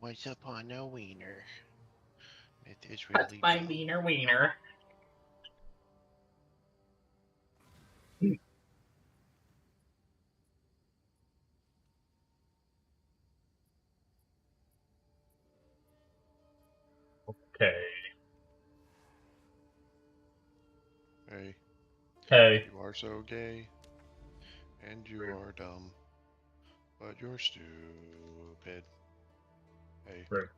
Once upon a wiener. It is That's really my dumb. wiener. Okay. Hey, Hey. you are so gay, and you Rude. are dumb, but you're stupid. Hey, Rude.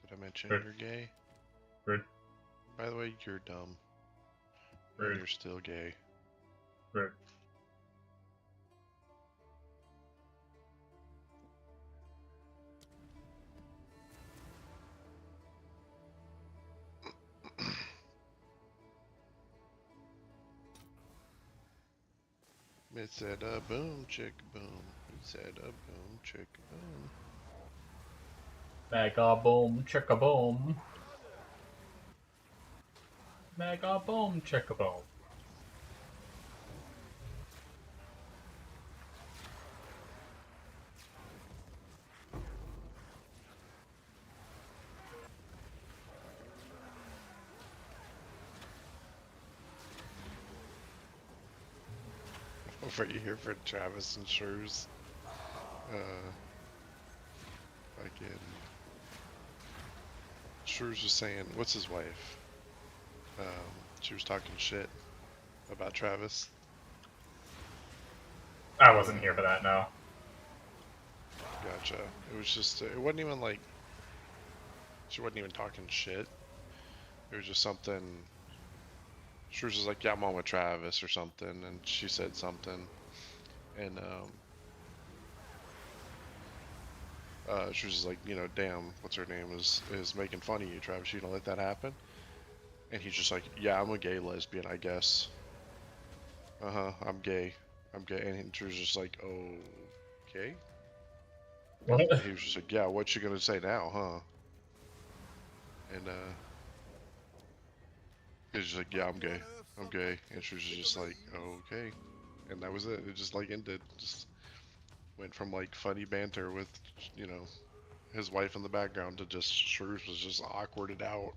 did I mention Rude. you're gay? Rude. By the way, you're dumb, and Rude. you're still gay. Rude. It said a boom, chick boom. It said a boom, chick boom. Mega boom, chicka boom. Mega boom, chicka boom. Over here for Travis and Shrews. Fucking. Shrews was saying, what's his wife? She was talking shit about Travis. I wasn't here for that, no. Gotcha. It was just, it wasn't even like, she wasn't even talking shit. It was just something, she was just like, yeah, I'm on with Travis or something, and she said something, and she was just like, you know, damn, what's her name is making fun of you, Travis, you don't let that happen? And he's just like, yeah, I'm a gay lesbian, I guess. I'm gay. I'm gay. And she was just like, okay. What? And he was just like, yeah, what you gonna say now, huh? And he was just like, yeah, I'm gay. I'm gay. And she was just like, okay. And that was it. It just like ended. Just went from like funny banter with, you know, his wife in the background to just Shrews was just awkwarded out.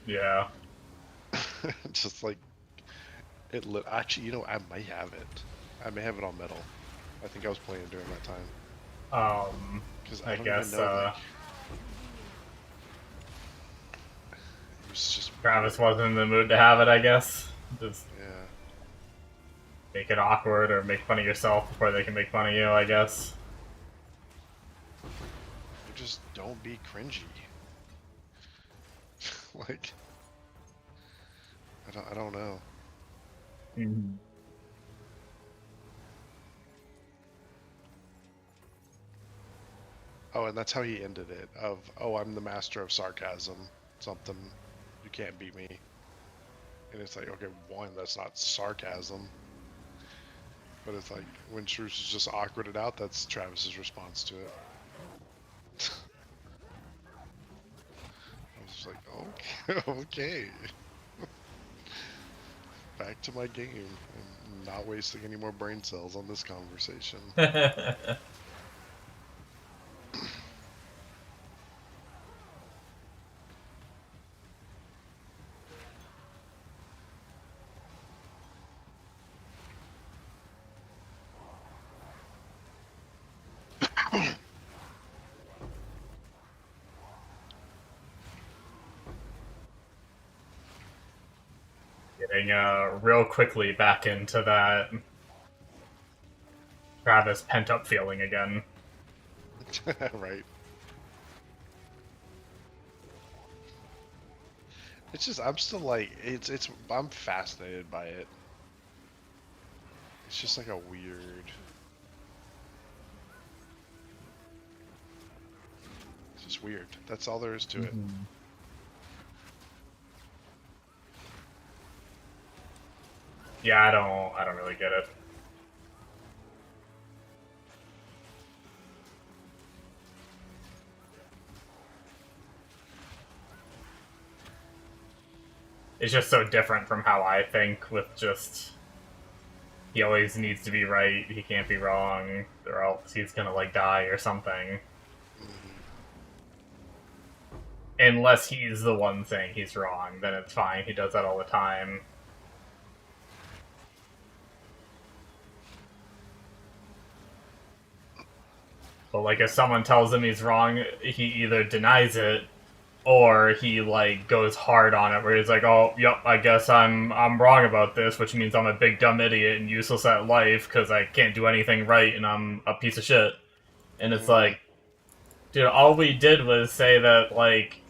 Yeah. Just like it lit. Actually, you know, I might have it. I may have it on metal. I think I was playing during that time. Because I I don't even guess, know, like, it was just Travis weird. wasn't in the mood to have it, I guess. Just Yeah. make it awkward or make fun of yourself before they can make fun of you, I guess. Or just don't be cringy. Like, I don't know. Mm-hmm. Oh, and that's how he ended it. Of, oh, I'm the master of sarcasm. Something, you can't beat me. And it's like, okay, one, that's not sarcasm. But it's like, when Shrews is just awkwarded out, that's Travis's response to it. I was just like, okay, okay. Back to my game. I'm not wasting any more brain cells on this conversation. Getting real quickly back into that Travis pent up feeling again. Right. It's just, I'm still like, I'm fascinated by it. It's just like a weird, it's just weird. That's all there is to it. Mm-hmm. Yeah, I don't really get it. It's just so different from how I think with just he always needs to be right, he can't be wrong, or else he's gonna like die or something. Hmm. unless he's the one saying he's wrong, then it's fine. He does that all the time. But like, if someone tells him he's wrong, he either denies it or he like goes hard on it, where he's like, "Oh, yep, I guess I'm wrong about this," which means I'm a big dumb idiot and useless at life because I can't do anything right and I'm a piece of shit. And it's Mm-hmm. like, dude, all we did was say that like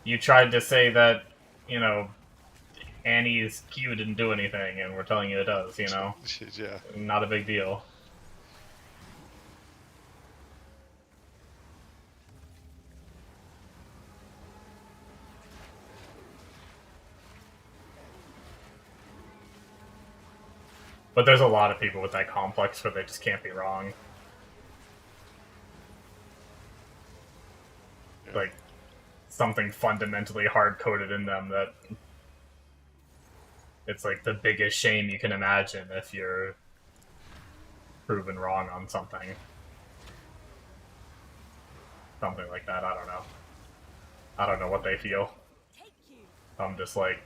you tried to say that you know Annie's cute didn't do anything, and we're telling you it does. Yeah. Not a big deal. But there's a lot of people with that complex where they just can't be wrong. Yeah. Like something fundamentally hard coded in them that it's like the biggest shame you can imagine if you're proven wrong on something. Something like that. I don't know. I don't know what they feel. I'm just like,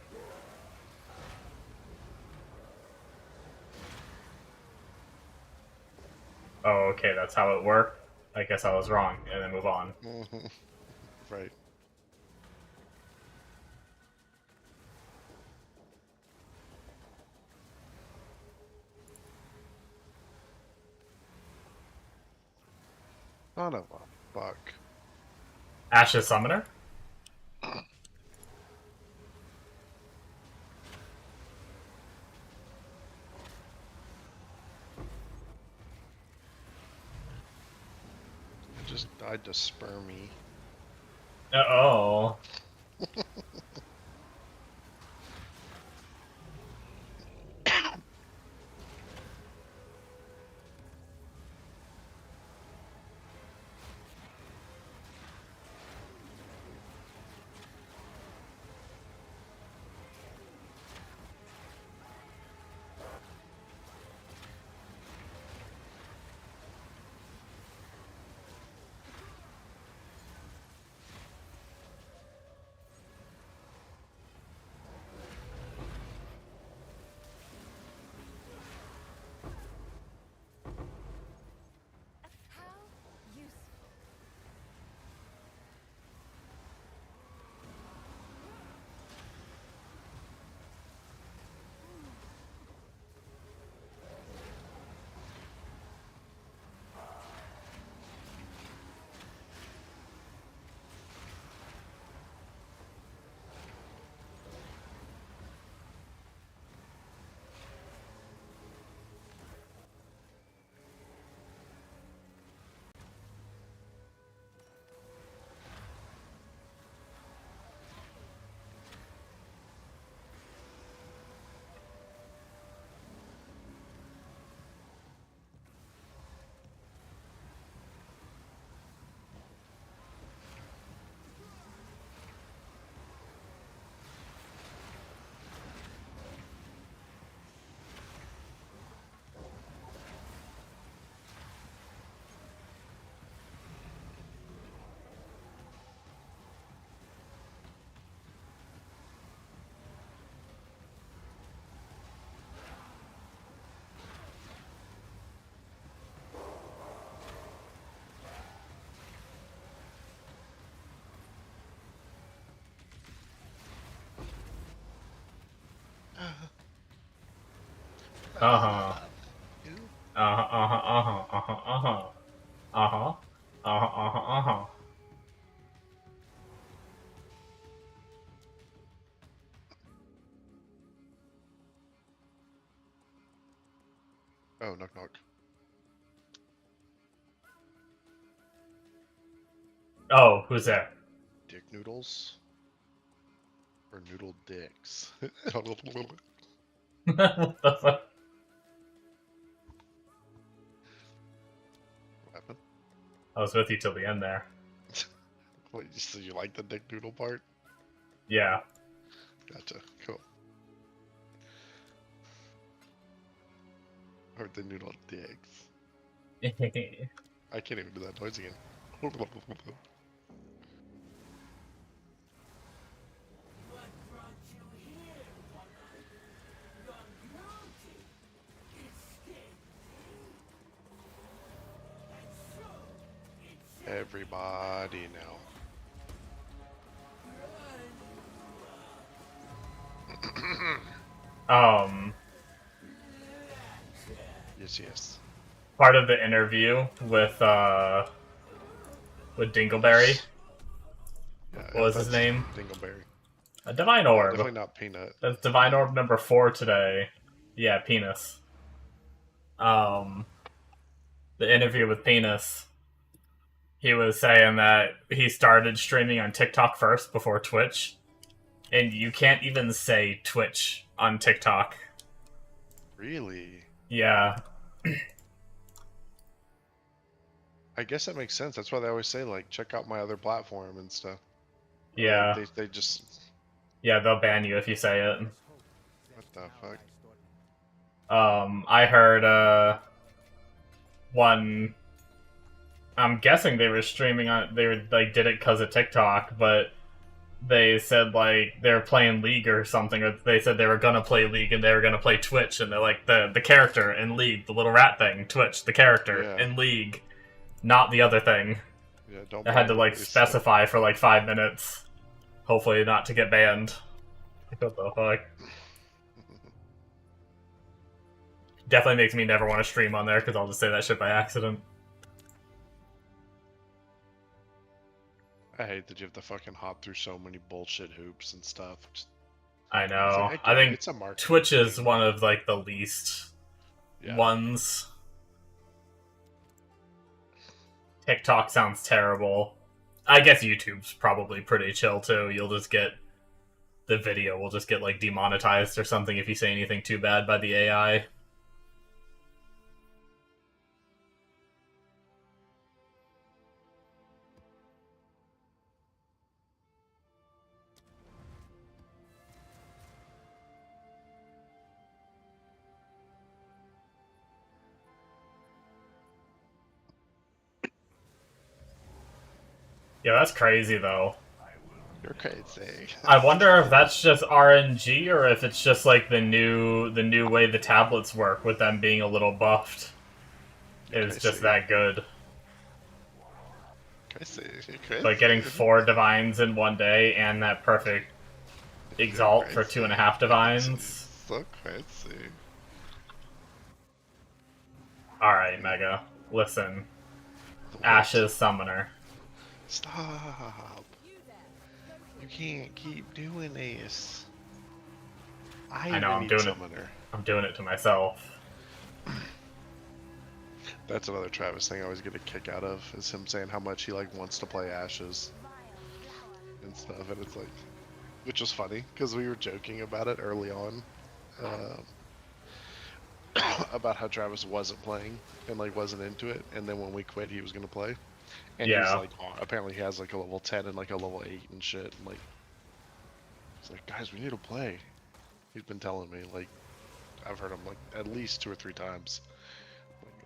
oh, okay, that's how it worked. I guess I was wrong, and then move on. Mm-hmm. Right. Son of a fuck. Ash's Summoner? It just died to spermy. Oh. Uh I huh. love you. Uh huh. Uh huh. Uh huh. Uh huh. Uh huh. Uh huh. Uh huh. Uh huh. Uh huh. Oh, knock knock. Oh, who's there? Dick noodles or noodle dicks? What the fuck? What happened? I was with you till the end there. Wait, so you like the dick noodle part? Yeah. Gotcha. Cool. Or the noodle dicks. I can't even do that noise again. Everybody now. Um, Yes, yes. Part of the interview with Dingleberry. What Yeah, was his that's name? Dingleberry. A Divine Orb. Definitely not Peanut. That's Divine Yeah. Orb number 4 today. Yeah, Penis. Um, the interview with Penis. He was saying that he started streaming on TikTok first before Twitch, and you can't even say Twitch on TikTok. Really? Yeah, I guess that makes sense. That's why they always say, like, check out my other platform and stuff. Like, yeah, they just... yeah. They'll ban you if you say it. What the fuck? I heard one. I'm guessing they were streaming on. They were like did it because of TikTok, but they said like they were playing League or something, or they said they were gonna play League and they were gonna play Twitch, and they're like the character in League, the little rat thing, Twitch, the character Yeah. in League, not the other thing. Yeah, don't I had to blame like me. specify for like 5 minutes, hopefully not to get banned. What the fuck? Definitely makes me never want to stream on there because I'll just say that shit by accident. I hate that you have to fucking hop through so many bullshit hoops and stuff. I It's know. like, I think it's a marketing Twitch is thing. one of like the least Yeah. ones. TikTok sounds terrible. I guess YouTube's probably pretty chill too. You'll just get the video will just get like demonetized or something if you say anything too bad by the AI. Yeah, that's crazy though. You're crazy. I wonder if that's just RNG or if it's just like the new way the tablets work with them being a little buffed is just that good. Crazy. You're crazy. Like getting 4 divines in one day and that perfect exalt for 2.5 divines. So crazy. Alright, Mega. Listen. Ash's Summoner. Stop. You can't keep doing this. I know, I'm doing it. I'm doing it to myself. That's another Travis thing I always get a kick out of, is him saying how much he like wants to play Ashes and stuff, and it's like, which was funny because we were joking about it early on, about how Travis wasn't playing and like wasn't into it, and then when we quit, he was gonna play, and he's like, apparently he has like a level 10 and like a level 8 and shit, and like, he's like, guys, we need to play. He's been telling me, like, I've heard him like at least 2 or 3 times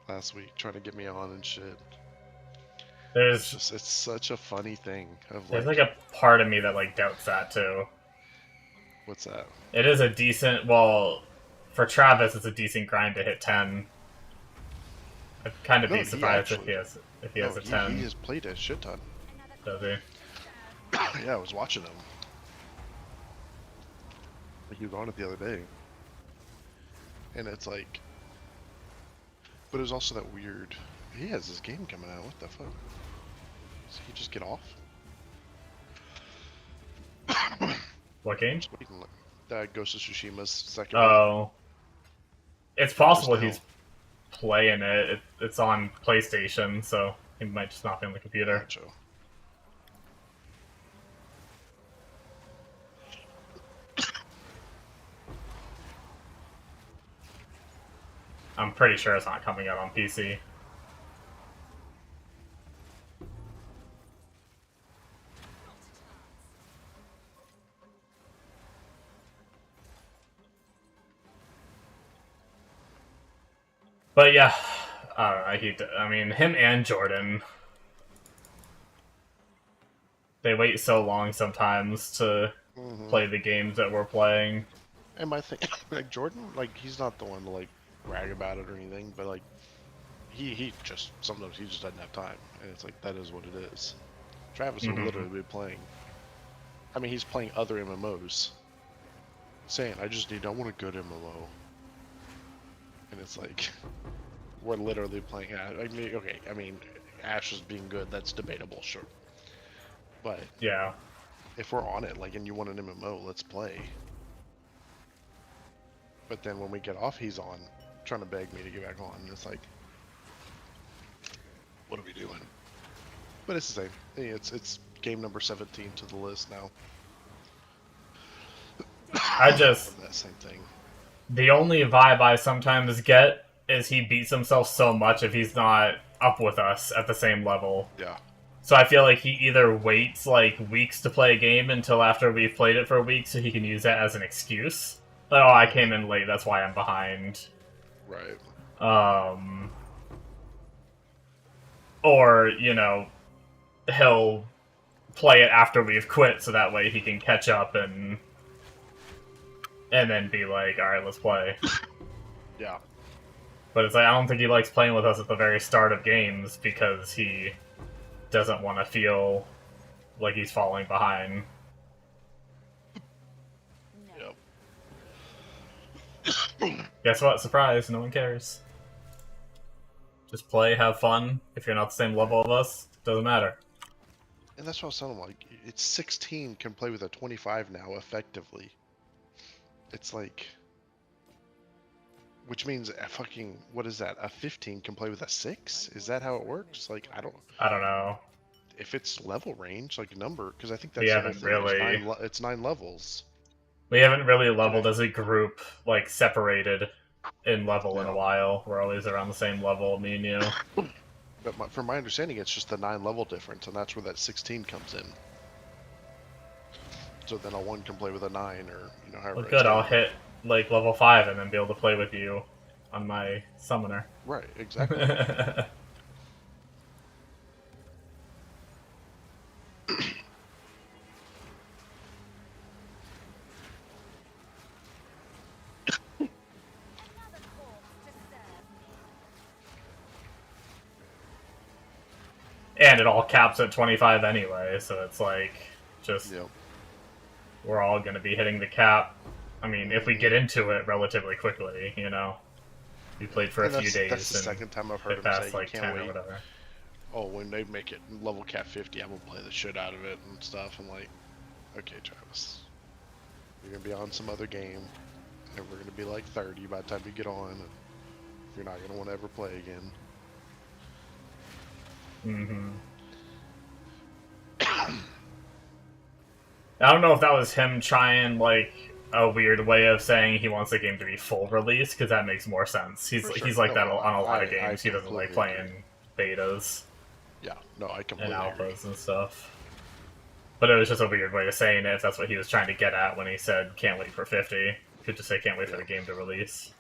last week trying to get me on and shit. It's such a funny thing of there's like a part of me that like doubts that too. What's that? It is a decent, well, for Travis it's a decent grind to hit 10. I'd kind of be surprised if he has a 10. He has played a shit ton. Does he? Yeah, I was watching him. He was on it the other day. And it's like, but it was also that weird, he has this game coming out, what the fuck? Does he just get off? What game? That Ghost of Tsushima's second. Oh. It's possible he's playing it. It's on PlayStation, so he might just not be on the computer. Gotcha. I'm pretty sure it's not coming out on PC. But yeah, I don't know. I mean, him and Jordan, they wait so long sometimes to play the games that we're playing. And my thing, like Jordan, like he's not the one to like brag about it or anything, but like he just sometimes he just doesn't have time, and it's like that is what it is. Travis will Mm-hmm. literally be playing. I mean, he's playing other MMOs, saying, I want a good MMO. And it's like, we're literally playing, I mean, okay, I mean, Ash is being good, that's debatable, sure. But, Yeah. if we're on it, like, and you want an MMO, let's play. But then when we get off, he's on, trying to beg me to get back on, and it's like, what are we doing? But it's the same. It's game number 17 to the list now. I just... That same thing. The only vibe I sometimes get is he beats himself so much if he's not up with us at the same level. Yeah. So I feel like he either waits like weeks to play a game until after we've played it for a week so he can use that as an excuse. Like, oh, I came in late, that's why I'm behind. Right. Or, you know, he'll play it after we've quit so that way he can catch up and then be like, alright, let's play. Yeah. But it's like, I don't think he likes playing with us at the very start of games because he doesn't want to feel like he's falling behind. Yep. Guess what? Surprise, no one cares. Just play, have fun. If you're not the same level of us, doesn't matter. And that's what I was telling him, like, it's 16 can play with a 25 now, effectively. It's like... Which means a fucking... What is that? A 15 can play with a 6? Is that how it works? Like, I don't know. If it's level range, like number, because I think that's We the whole haven't thing. really... It's 9 levels. We haven't really leveled as a group, like, separated in level in a Yeah. while. We're always around the same level, me and you. But from my understanding, it's just the 9 level difference, and that's where that 16 comes in. So then a 1 can play with a 9, or, you know, however Well, good, it's I'll going. hit, like, level 5 and then be able to play with you on my summoner. Right, exactly. And it all caps at 25 anyway, so it's like, just, Yep. we're all going to be hitting the cap. I mean, if we get into it relatively quickly, you know. We played for a few days. That's the second time I've heard him past say like he can't 10 or wait. whatever. Oh, when they make it level cap 50, I'm gonna play the shit out of it and stuff. I'm like, okay, Travis, you're gonna be on some other game, and we're gonna be like 30 by the time you get on. And you're not gonna want to ever play again. Mm-hmm. I don't know if that was him trying, like, a weird way of saying he wants the game to be full release, because that makes more sense. He's like that on a lot of games. He doesn't like playing betas. Yeah, no, I completely and agree. alphas and stuff. But it was just a weird way of saying it, if that's what he was trying to get at when he said, can't wait for 50. Could just say, can't wait for the game to release.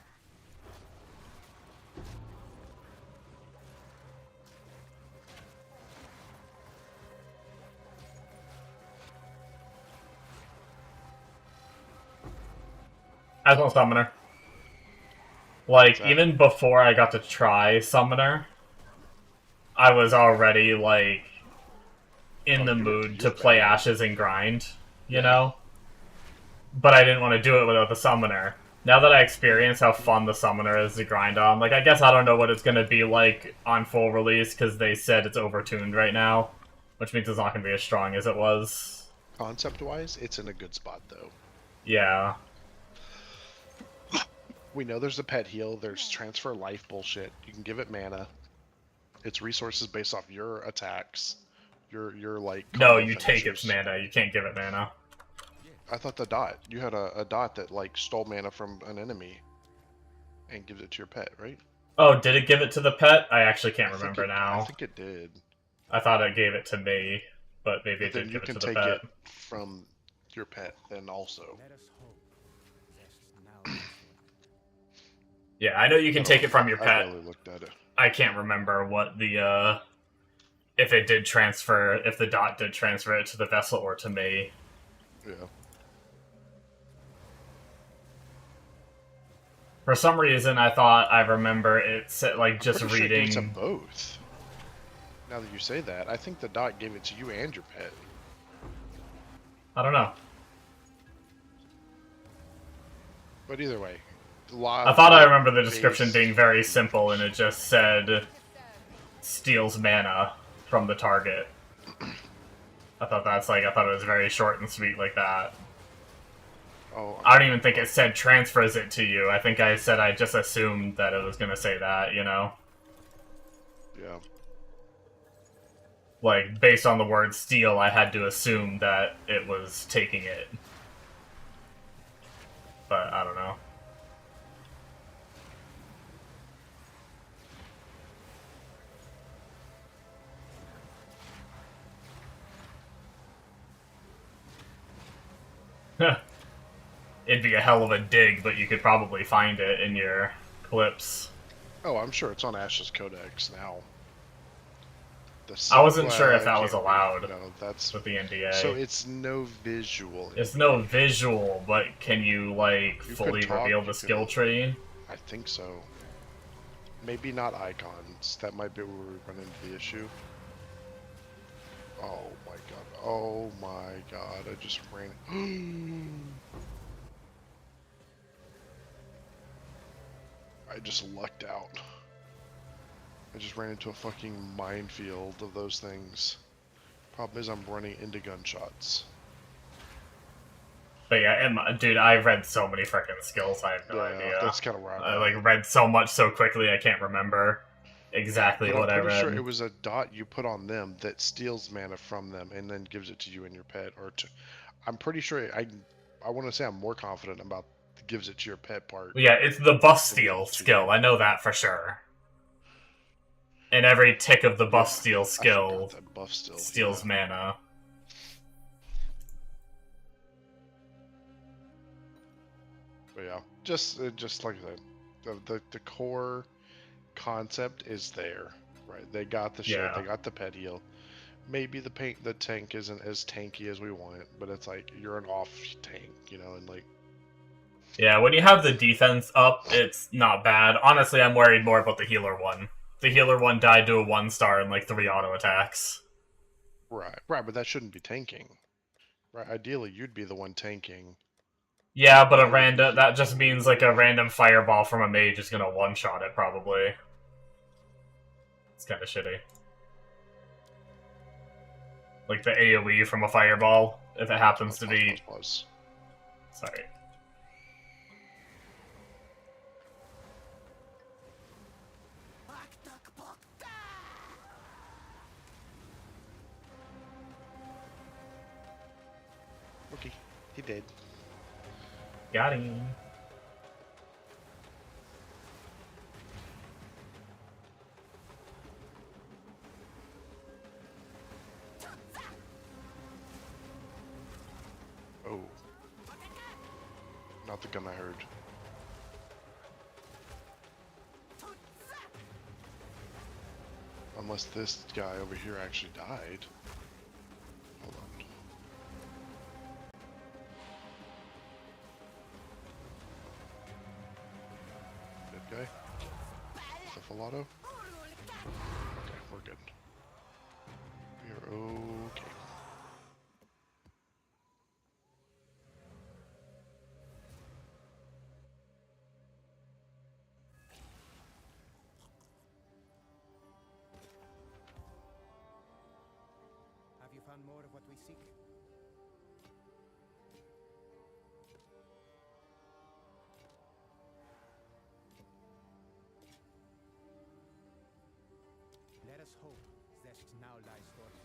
As well, Summoner. Like, even before I got to try Summoner, I was already, like, in the mood to play Ashes and grind, you know? But I didn't want to do it without the Summoner. Now that I experience how fun the Summoner is to grind on, like, I guess I don't know what it's going to be like on full release, because they said it's overtuned right now, which means it's not going to be as strong as it was. Concept-wise, it's in a good spot, though. Yeah. We know there's a pet heal, there's transfer life bullshit, you can give it mana. It's resources based off your attacks. Your like... No, you take its mana, you can't give it mana. I thought the dot. You had a dot that, like, stole mana from an enemy and gives it to your pet, right? Oh, did it give it to the pet? I actually can't remember now. I think it did. I thought it gave it to me, but maybe it did give it to the pet. You can take it from your pet then also. Yeah, I know you can take it from your pet. I barely looked at it. I can't remember what the, if it did transfer, if the dot did transfer it to the vessel or to me. Yeah. For some reason, I thought I remember it said, like, I'm just pretty sure it gave it to reading. both. Now that you say that, I think the dot gave it to you and your pet. I don't know. But either way, I thought I like remember the description base. being very simple, and it just said steals mana from the target. I thought I thought it was very short and sweet like that. Oh, I don't even think it said transfers it to you. I think I said I just assumed that it was gonna say that, you know? yeah. Like, based on the word steal, I had to assume that it was taking it. But I don't know. It'd be a hell of a dig, but you could probably find it in your clips. Oh, I'm sure it's on Ash's Codex now. I wasn't sure if Well, it that was can't be. allowed No, that's with the so NDA. it's no visual It's no information. visual, but can you, like, You could fully talk. reveal You the can. skill tree? I think so. Maybe not icons. That might be where we run into the issue. Oh my god. Oh my god. I just ran. I just lucked out. I just ran into a fucking minefield of those things. Problem is, I'm running into gunshots. But yeah, dude, I've read so many freaking skills, I have no Yeah, idea. that's kind of where I'm I, at. like, read so much so quickly I can't remember exactly But I'm what I pretty sure it read. was a dot you put on them that steals mana from them and then gives it to you and your pet. I'm pretty sure I want to say I'm more confident about the gives it to your pet part Yeah, it's the buff than gives steal it to you. skill. I know that for sure. And every tick of the buff Yeah, steal I forgot skill that buff still. steals Yeah, mana. but yeah, just like I said, the core concept is there, right? They got the shit. Yeah. They got the pet heal. Maybe the tank isn't as tanky as we want, but it's like you're an off tank, and like Yeah, when you have the defense up, it's not bad. Honestly, I'm worried more about the healer one. The healer one died to a 1-star and like 3 auto attacks. right, but that shouldn't be tanking, right? Ideally, you'd be the one tanking. Yeah, but a They would be random that just means like a random fireball from a mage is gonna one-shot it probably. It's kinda shitty. Like the AoE from a fireball, if it happens to be Pause. sorry. Okay, he did. Got him. Oh, not the gun I heard. Unless this guy over here actually died. Hold on. Dead guy? Is that full auto? Okay, we're good. We're okay. Have you found more of what we seek? Let us hope Zest now lies dormant.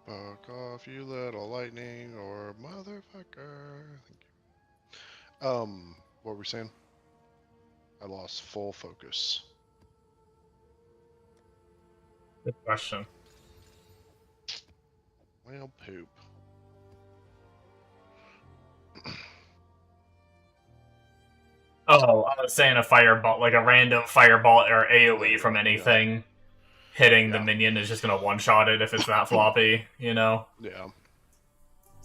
Fuck off, you little lightning or motherfucker. Thank you. What were we saying? I lost full focus. Good question. Well, poop. Oh, I was saying a fireball, like a random fireball or AoE from Yeah, anything hitting the yeah, minion is just gonna one-shot it if it's that floppy, you know? yeah.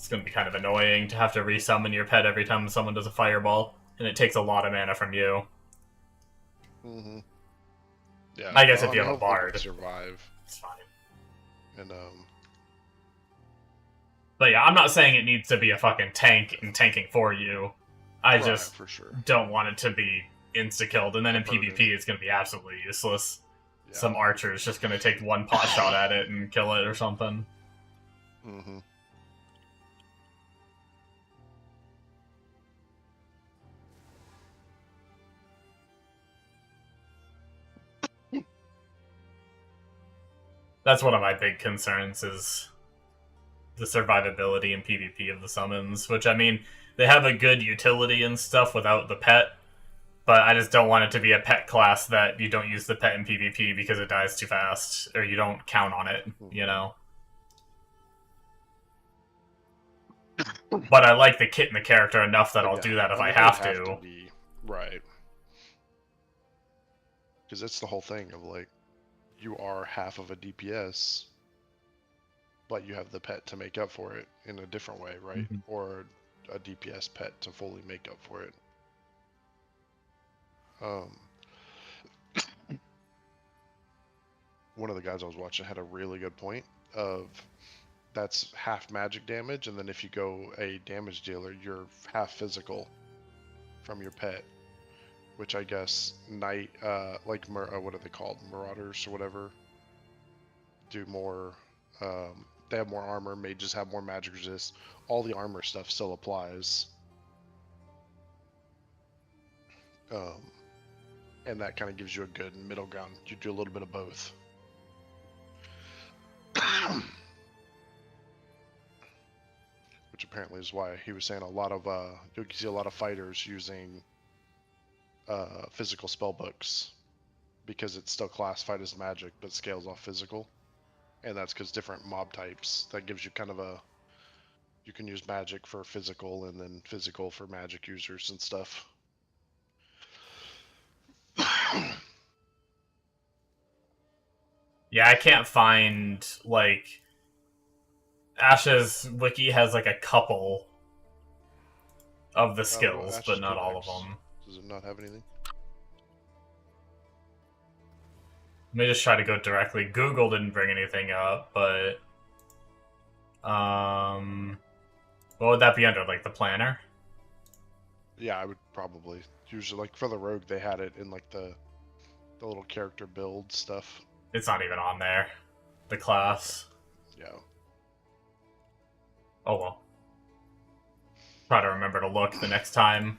It's going to be kind of annoying to have to resummon your pet every time someone does a fireball, and it takes a lot of mana from you. Mm-hmm. Yeah. I guess Well, if you have a hopefully we bard, can survive. it's fine. And But yeah, I'm not saying it needs to be a fucking tank and tanking for you. I right, just for sure. don't want it to be insta-killed, and then in Burden. PvP it's going to be absolutely useless. Yeah. Some archer is just going to take one pot shot at it and kill it or something. Mm-hmm. That's one of my big concerns is the survivability and PvP of the summons, which, I mean, they have a good utility and stuff without the pet, but I just don't want it to be a pet class that you don't use the pet in PvP because it dies too fast, or you don't count on it, you know? But I like the kit and the character enough that I'll do that if I have to. Be, right. Because that's the whole thing of, like, you are half of a DPS, but you have the pet to make up for it in a different way, right? Mm-hmm. Or a DPS pet to fully make up for it. One of the guys I was watching had a really good point of that's half magic damage, and then if you go a damage dealer, you're half physical from your pet, which I guess what are they called, marauders or whatever, do more. They have more armor. Mages have more magic resist. All the armor stuff still applies, and that kind of gives you a good middle ground. You do a little bit of both. Which apparently is why he was saying a lot of you can see a lot of fighters using physical spell books, because it's still classified as magic but scales off physical, and that's because different mob types, that gives you kind of a, you can use magic for physical and then physical for magic users and stuff. Yeah, I can't find, like... Ash's wiki has, like, a couple of the skills, but not all of them. Does it not have anything? Let me just try to go directly. Google didn't bring anything up, but... what would that be under, like, the planner? Yeah, I would probably. Usually, like, for the rogue, they had it in, like, the little character build stuff. It's not even on there. The class. Yeah. Oh well. Try to remember to look the next time.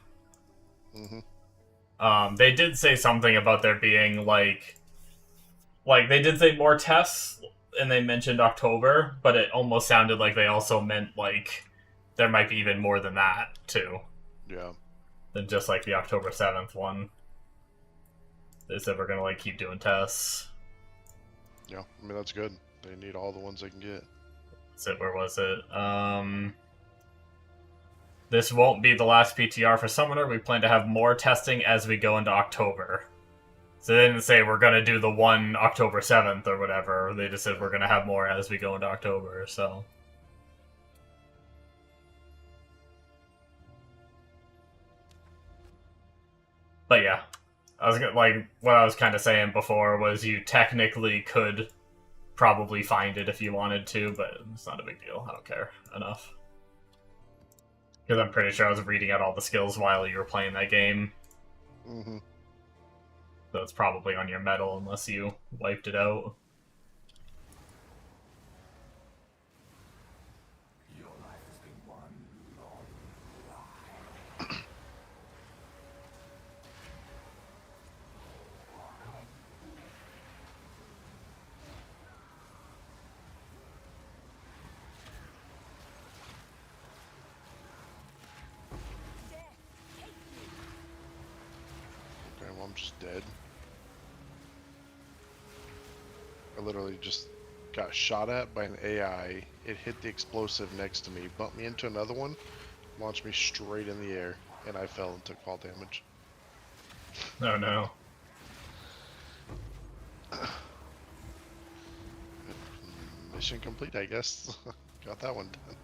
Mm-hmm. They did say something about there being, like, they did say more tests, and they mentioned October, but it almost sounded like they also meant, like, there might be even more than that, too. Yeah. Than just, like, the October 7th one. They said we're gonna, like, keep doing tests. Yeah, I mean, that's good. They need all the ones they can get. So, where was it? This won't be the last PTR for Summoner. We plan to have more testing as we go into October. So they didn't say we're going to do the one October 7th or whatever. They just said we're going to have more as we go into October, so... But yeah. What I was kind of saying before was you technically could probably find it if you wanted to, but it's not a big deal. I don't care enough. Because I'm pretty sure I was reading out all the skills while you were playing that game. Mm-hmm. So it's probably on your medal unless you wiped it out. Your life has been one long lie. Okay, well, I'm just dead. I literally just got shot at by an AI. It hit the explosive next to me, bumped me into another one, launched me straight in the air, and I fell and took fall damage. Oh no. Mission complete, I guess. Got that one done.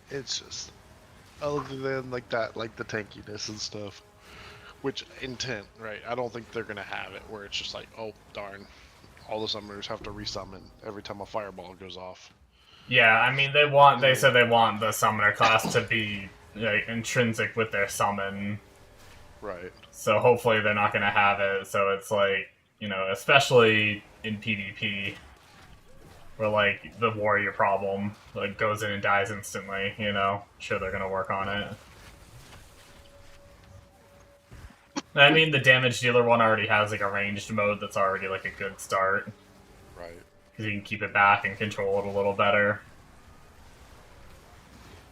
It's just other than like that, like the tankiness and stuff. Which intent, right? I don't think they're gonna have it where it's just like, oh darn, all the summoners have to resummon every time a fireball goes off. Yeah, I mean they Mm, said they want the summoner class to be like intrinsic with their summon. right. So hopefully they're not gonna have it, so it's like, especially in PvP where like the warrior problem like goes in and dies instantly. Sure they're gonna work on it. I mean, the damage dealer one already has like a ranged mode that's already like a good start Right. because you can keep it back and control it a little better.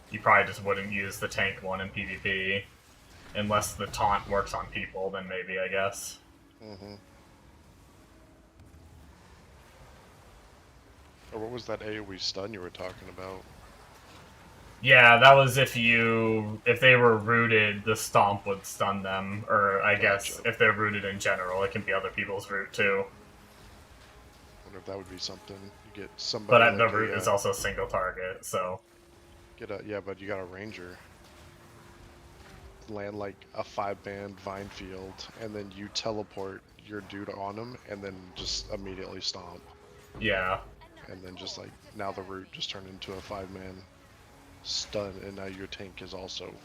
You probably just wouldn't use the tank one in PvP unless the taunt works on people. Then maybe, I guess. Mm-hmm. Or what was that AoE stun you were talking about? Yeah, that was if they were rooted, the stomp would stun them, or I Gotcha. guess if they're rooted in general, it can be other people's root too. Wonder if that would be something. You get somebody But the like root is also single target, so yeah, but you got a ranger land like a 5-band vine field, and then you teleport your dude on him, and then just immediately stomp, yeah. and then just like now the root just turned into a 5-man stun, and now your tank is also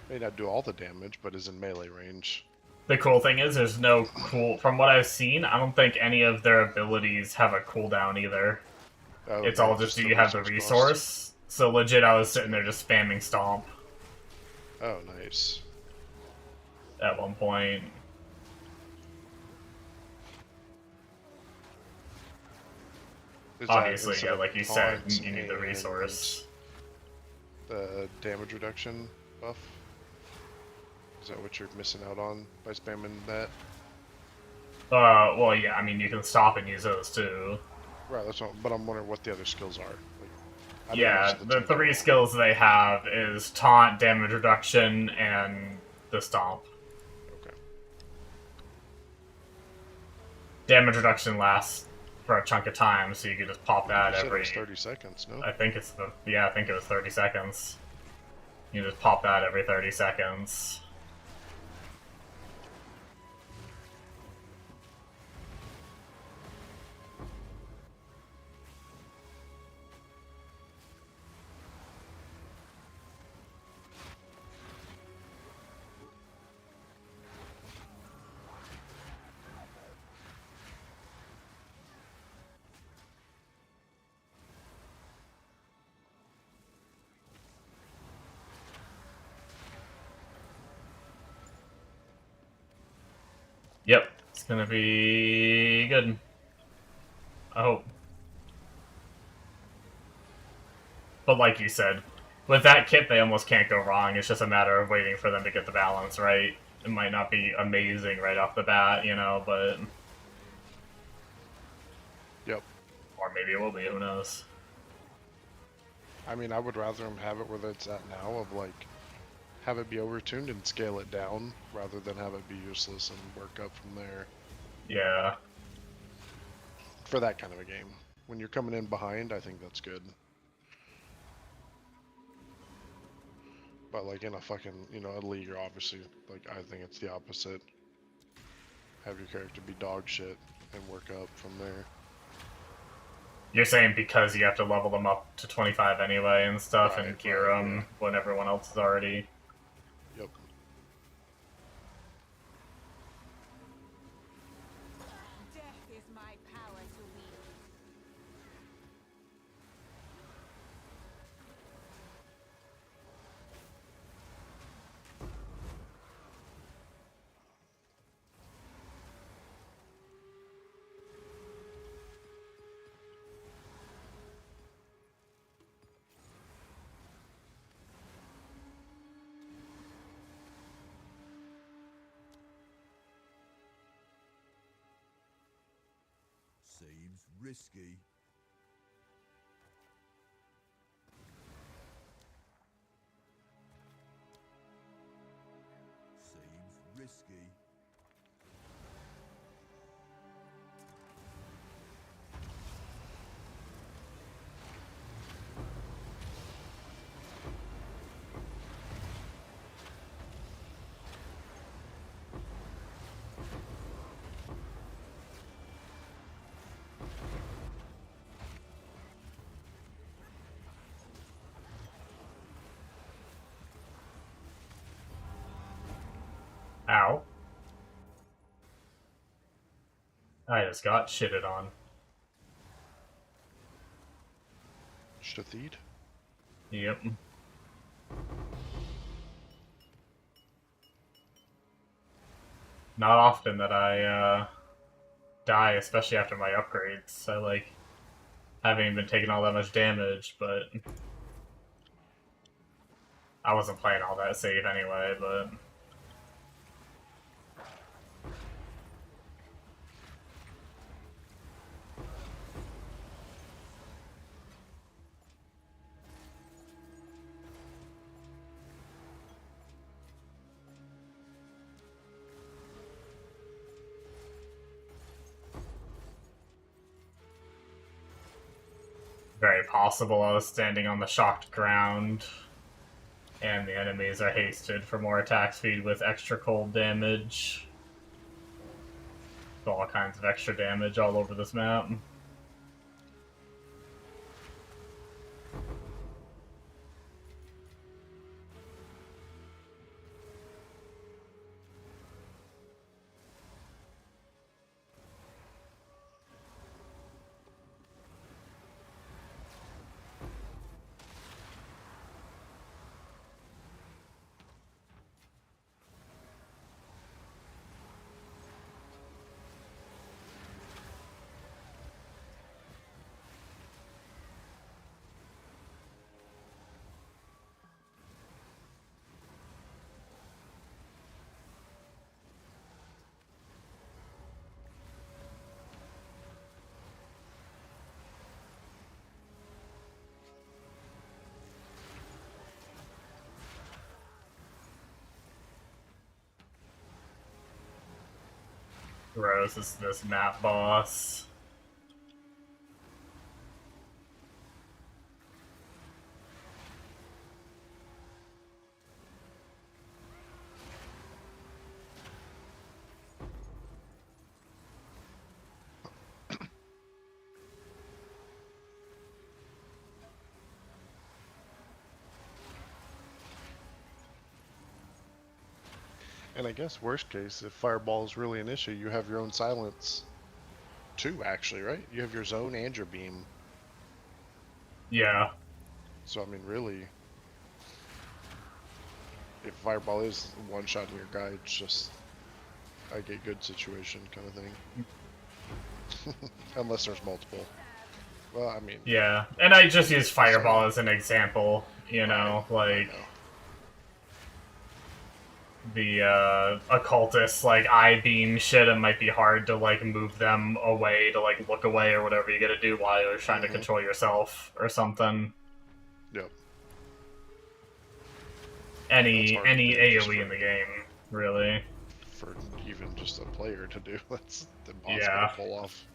may not do all the damage, but is in melee range. The cool thing is, there's no cool. From what I've seen, I don't think any of their abilities have a cooldown either. Oh, It's okay, all just just do the you have the resource cost. resource. So legit, I was sitting there just spamming stomp Oh, nice. at one point. Is that Obviously, instead yeah, of like you said, taunt you need the and resource. the damage reduction buff? Is that what you're missing out on by spamming that? Well, yeah, I mean, you can stop and use those too. Right, that's what, but I'm wondering what the other skills are. Like, I know most Yeah, of the the tank three are on. skills they have is taunt, damage reduction, and the stomp. Okay. Damage reduction lasts for a chunk of time, so you can just pop that You said it every. was 30 seconds, no? I think it's the. Yeah, I think it was 30 seconds. You just pop that every 30 seconds. Yep, it's gonna be good. I hope. But like you said, with that kit, they almost can't go wrong. It's just a matter of waiting for them to get the balance right. It might not be amazing right off the bat, but Yep. or maybe it will be. Who knows? I mean, I would rather them have it where it's at now, of like, have it be overtuned and scale it down, rather than have it be useless and work up from there. Yeah. For that kind of a game. When you're coming in behind, I think that's good. But like in a fucking, a league, obviously, like I think it's the opposite. Have your character be dog shit and work up from there. You're saying because you have to level them up to 25 anyway and stuff and gear Right, them when everyone else is already. Yep. Death is my power to wield. Seems risky. Seems risky. Ow. I just got shitted on. Shathied? Yep. Not often that I die, especially after my upgrades. I like haven't even been taking all that much damage, but I wasn't playing all that safe anyway, but very possible I was standing on the shocked ground, and the enemies are hasted for more attack speed with extra cold damage. So all kinds of extra damage all over this map. Rose is this map boss. And I guess worst case, if fireball is really an issue, you have your own silence too, actually, right? You have your zone and your beam. Yeah. So I mean, really, if fireball is one shot in your guy, it's just I get good situation kind of thing. Unless there's multiple. Well, I mean, Yeah. And I just use Fireball as an example, you know, right, like I know. the occultist like eye beam shit, it might be hard to like move them away to like look away or whatever you gotta do while you're trying to control yourself or something. Yep. That's Any hard to do just AoE in the game, really. for even just a player to do. That's impossible Yeah. to pull off.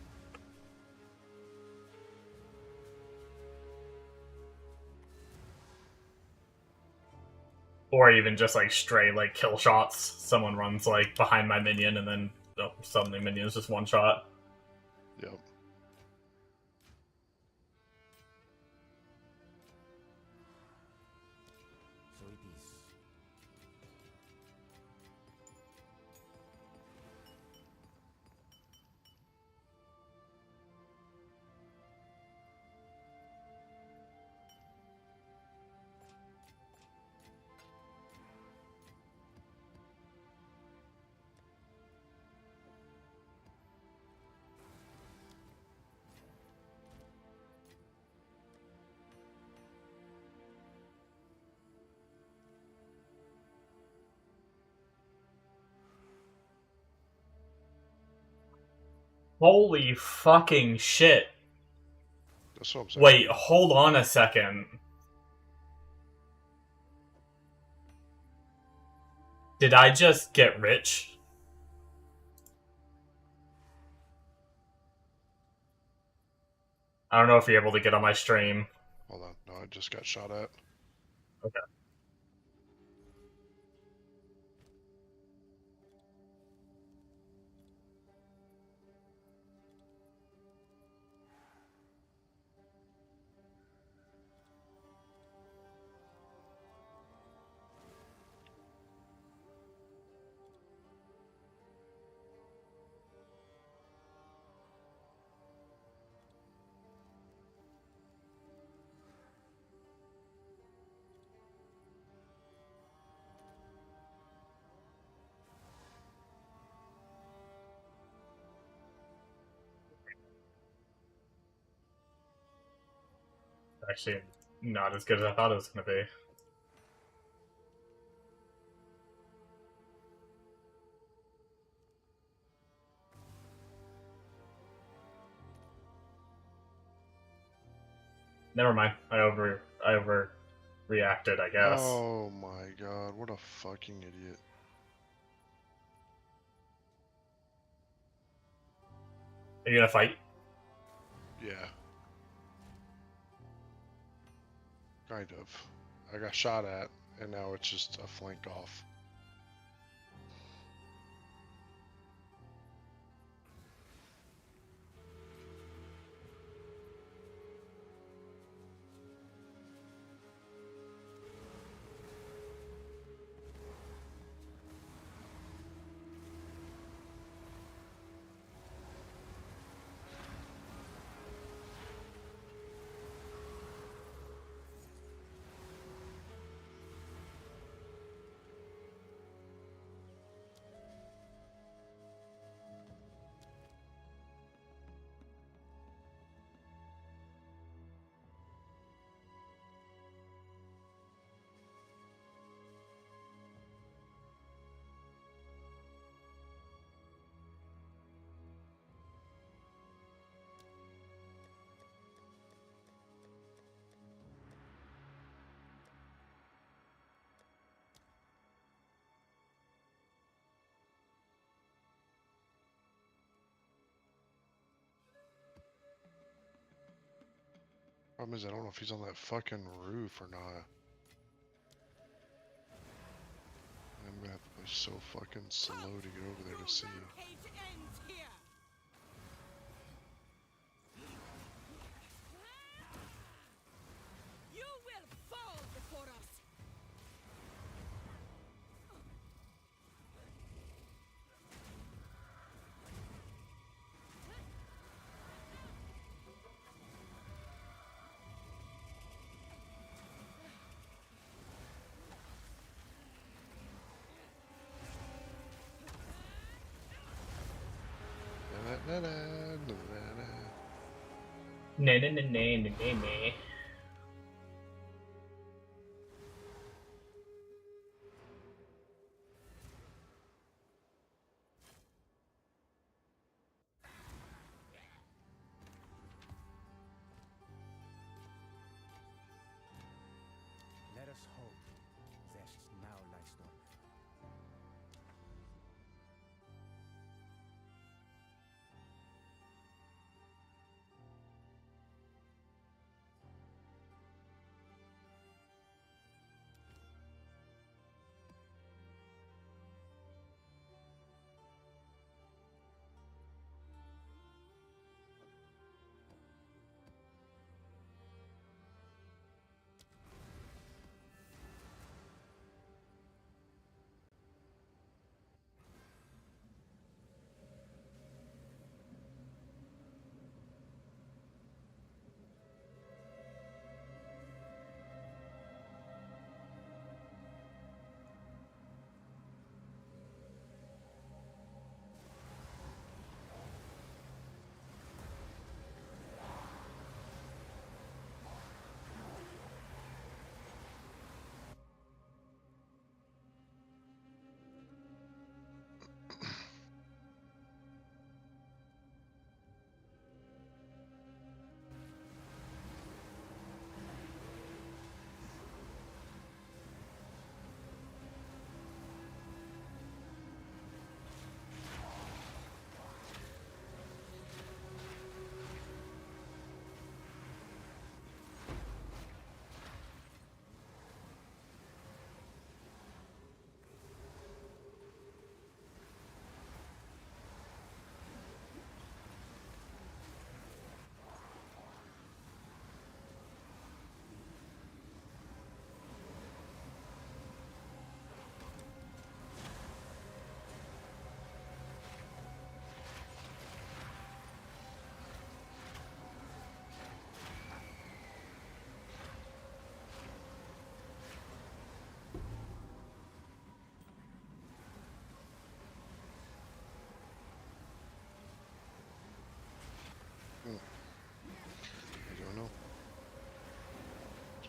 Or even just like stray like kill shots. Someone runs like behind my minion and then suddenly minion's just one shot. Yep. So it is. Holy fucking shit. That's what I'm saying. Wait, hold on a second. Did I just get rich? I don't know if you're able to get on my stream. Hold on. No, I just got shot at. Okay. actually not as good as I thought it was going to be. Never mind. I overreacted, I guess. Oh my god, what a fucking idiot. Are you gonna fight? Yeah. Kind of. I got shot at, and now it's just a flank off. Problem is, I don't know if he's on that fucking roof or not. I'm gonna have to play so fucking slow to get over there to see. Rampage ends here. You will fall before us. Nay, nay, nay, nay, nay, nay, nay. Let us hope that now lies done.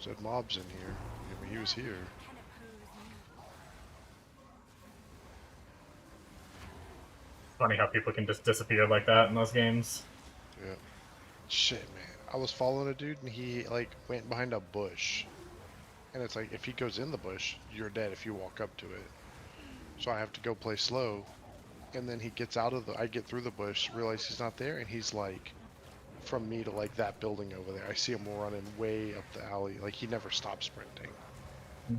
Said mobs in here. I mean, he was here. Can oppose me. Funny how people can just disappear like that in those games. Yeah. Shit, man. I was following a dude and he like went behind a bush. And it's like if he goes in the bush, you're dead if you walk up to it. So I have to go play slow. And then he gets out of the I get through the bush, realize he's not there, and he's like from me to like that building over there. I see him running way up the alley. Like he never stopped sprinting.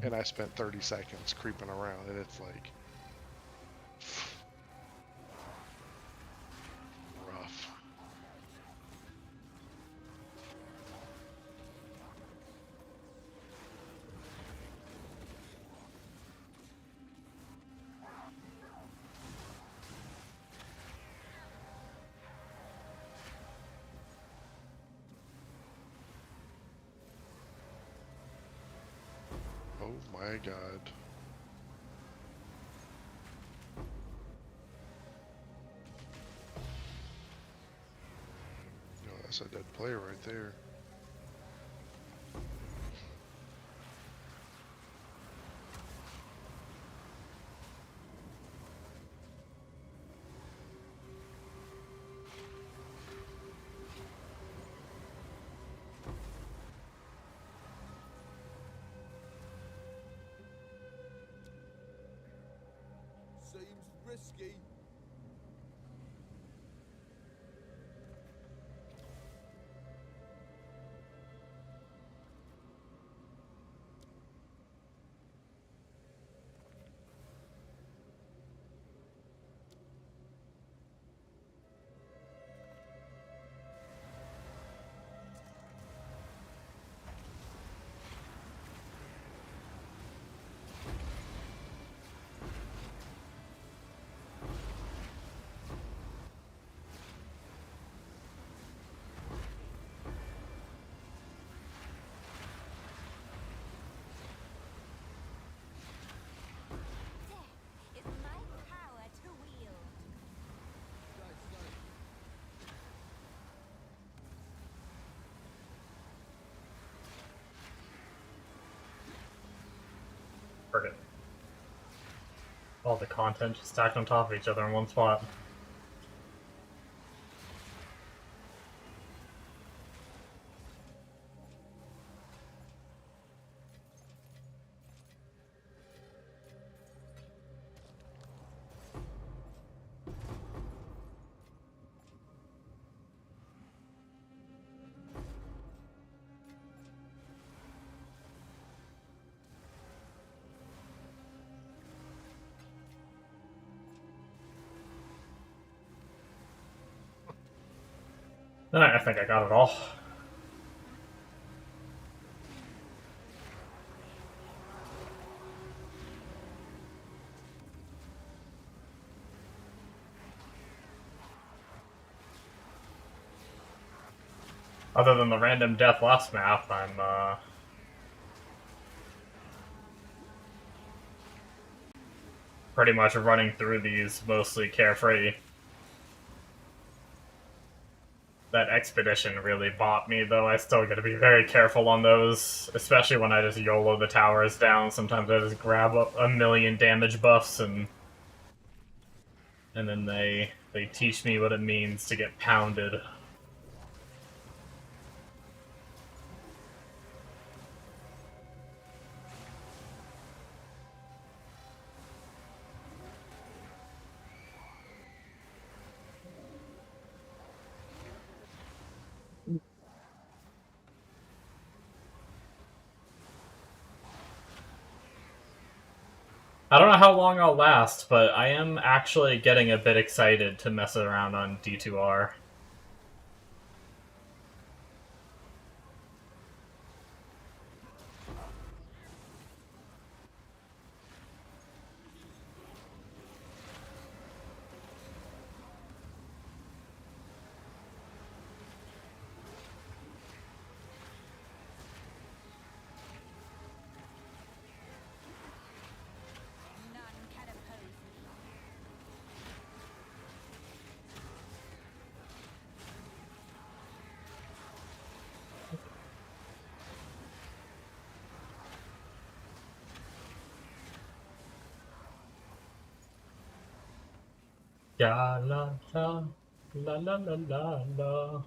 And I spent 30 seconds creeping around and it's like rough. Oh my god. No, that's a dead player right there. Seems risky. Death is my power to wield. Forget. All the content just stacked on top of each other in one spot. Alright, I think I got it all. Other than the random death last map, I'm pretty much running through these mostly carefree. That expedition really bought me, though. I still gotta be very careful on those, especially when I just YOLO the towers down. Sometimes I just grab a million damage buffs and then they teach me what it means to get pounded. I don't know how long I'll last, but I am actually getting a bit excited to mess around on D2R. None can oppose me. Ya la la la la la la la.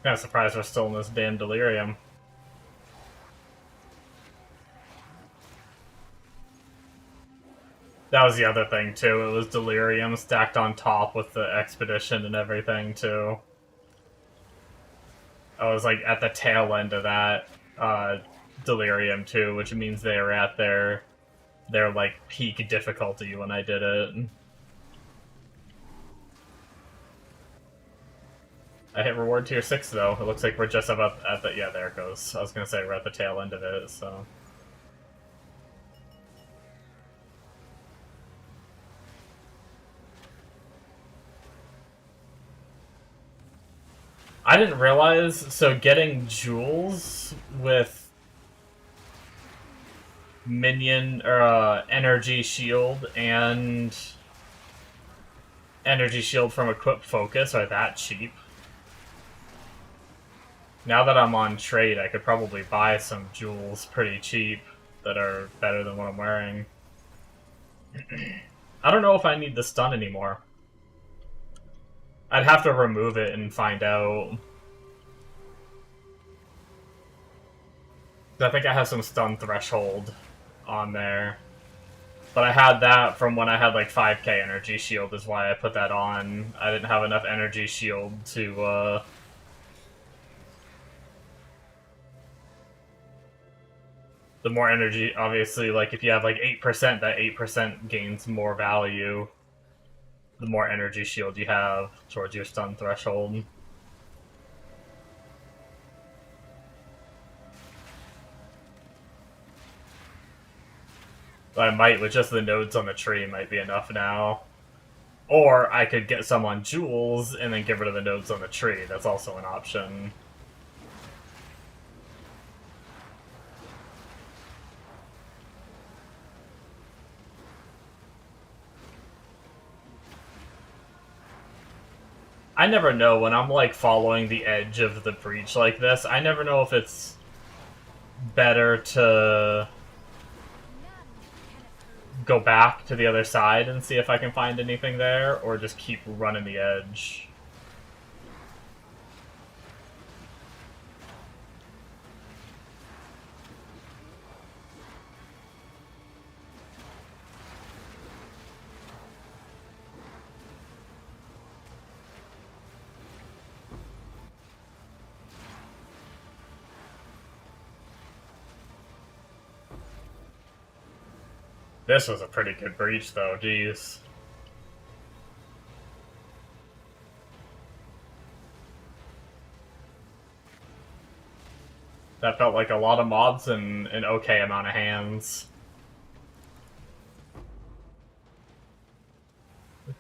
Kind of surprised we're still in this damn delirium. That was the other thing too. It was delirium stacked on top with the expedition and everything too. I was like at the tail end of that delirium too, which means they were at their like peak difficulty when I did it. I hit reward tier 6 though. It looks like we're just about at the yeah, there it goes. I was gonna say we're at the tail end of it, so I didn't realize, so getting jewels with Minion or energy shield and energy shield from equipped focus are that cheap. Now that I'm on trade, I could probably buy some jewels pretty cheap that are better than what I'm wearing. I don't know if I need the stun anymore. I'd have to remove it and find out. I think I have some stun threshold on there. But I had that from when I had like 5k energy shield is why I put that on. I didn't have enough energy shield to the more energy, obviously, like if you have like 8%, that 8% gains more value the more energy shield you have towards your stun threshold. But I might, with just the nodes on the tree, might be enough now. Or I could get some on jewels and then get rid of the nodes on the tree. That's also an option. I never know when I'm like following the edge of the breach like this. I never know if it's better to go back to the other side and see if I can find anything there, or just keep running the edge. This was a pretty good breach, though, jeez. That felt like a lot of mobs and an okay amount of hands.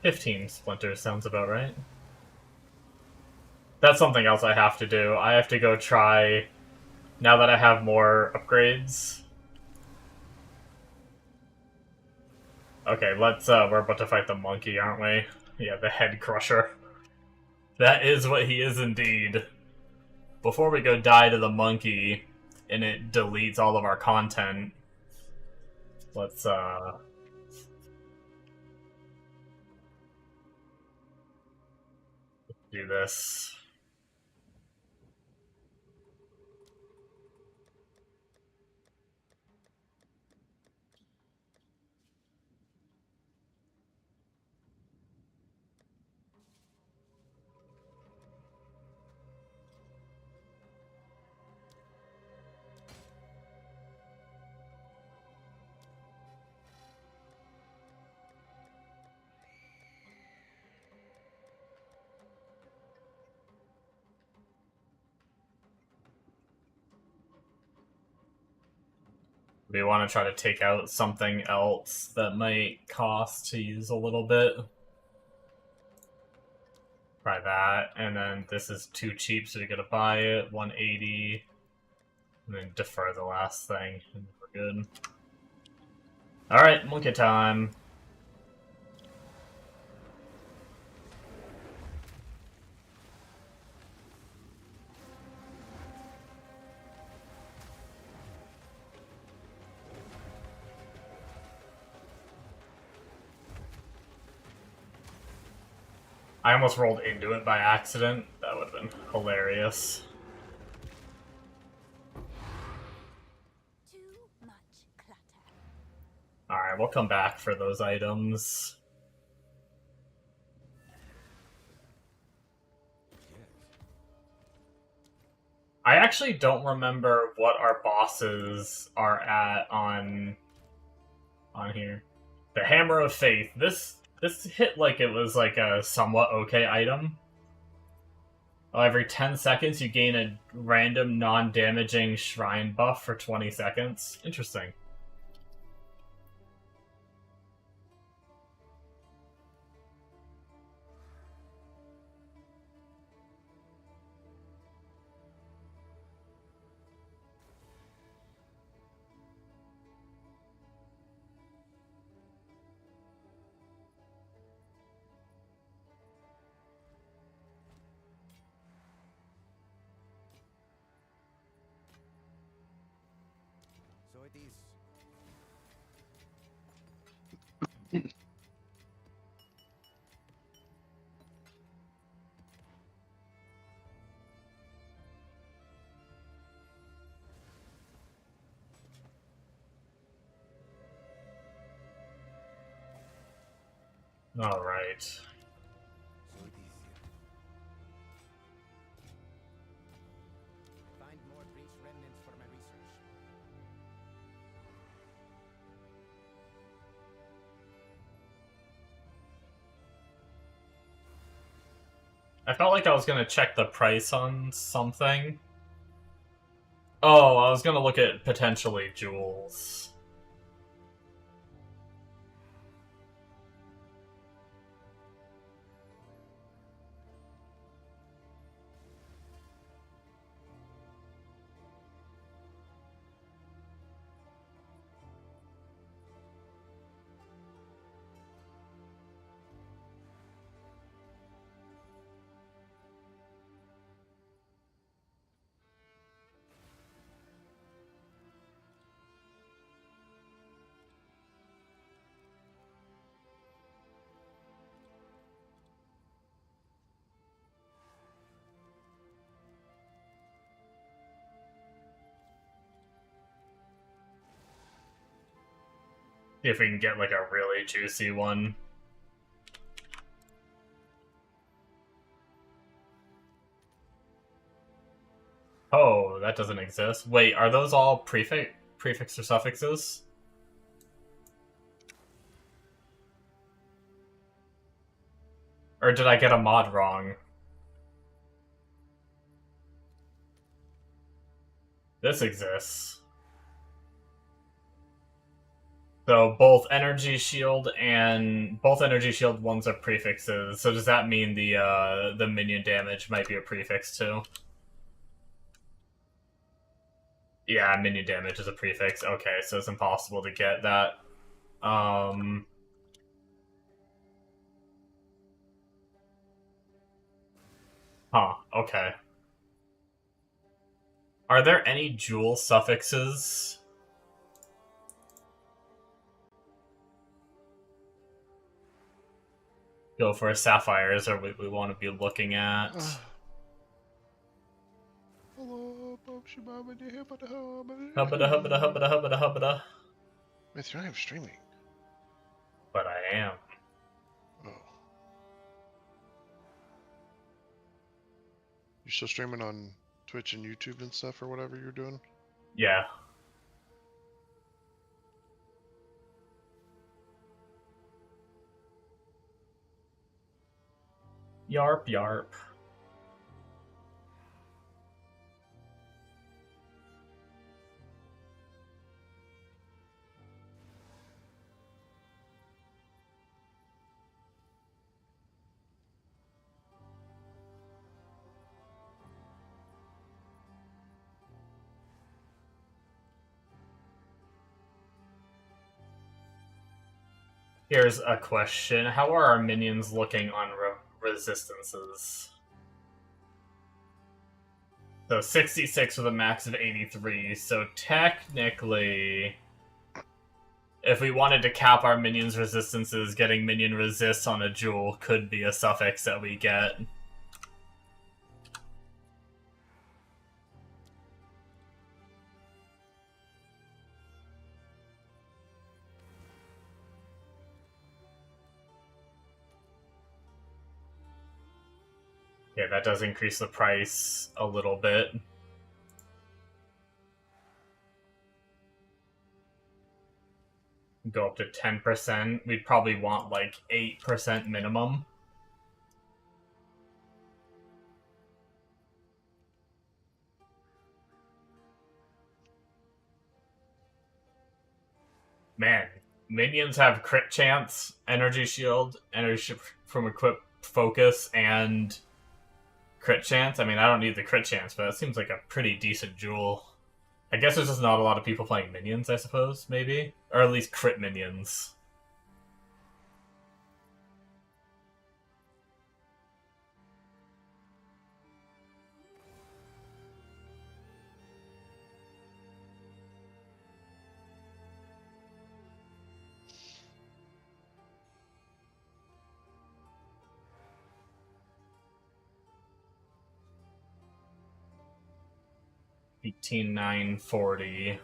15 splinters sounds about right. That's something else I have to do. I have to go try, now that I have more upgrades. Okay, let's, we're about to fight the monkey, aren't we? Yeah, the head crusher. That is what he is indeed. Before we go die to the monkey, and it deletes all of our content, let's, do this. We want to try to take out something else that might cost to use a little bit. Try that, and then this is too cheap, so we gotta buy it, 180, and then defer the last thing, and we're good. Alright, monkey time. I almost rolled into it by accident. That would have been hilarious. Too much clutter. Alright, we'll come back for those items. I actually don't remember what our bosses are at on here. The Hammer of Faith. This hit like it was like a somewhat okay item. Every 10 seconds you gain a random non-damaging shrine buff for 20 seconds. Interesting. So it is. Alright. So it is. Find more priest remnants for my research. I felt like I was gonna check the price on something. Oh, I was gonna look at potentially jewels. See if we can get like a really juicy one. Oh, that doesn't exist. Wait, are those all prefix or suffixes? Or did I get a mod wrong? This exists. So both energy shield ones are prefixes. So does that mean the minion damage might be a prefix too? Yeah, minion damage is a prefix. Okay, so it's impossible to get that. Huh, okay. Are there any jewel suffixes? Go for sapphires, or we want to be looking at. Hello, Hubbada hubbada hubbada hubbada hubbada. Wait, you're not even streaming. But I am. Oh. You still streaming on Twitch and YouTube and stuff or whatever you're doing? Yeah. Yarp yarp. Here's a question. How are our minions looking on resistances? So 66 with a max of 83, so technically... If we wanted to cap our minions' resistances, getting minion resists on a jewel could be a suffix that we get. Yeah, that does increase the price a little bit. Go up to 10%. We'd probably want like 8% minimum. Man, minions have crit chance, energy shield, energy from equip focus, and crit chance. I mean, I don't need the crit chance, but that seems like a pretty decent jewel. I guess there's just not a lot of people playing minions, I suppose, maybe? Or at least crit minions. $18,940.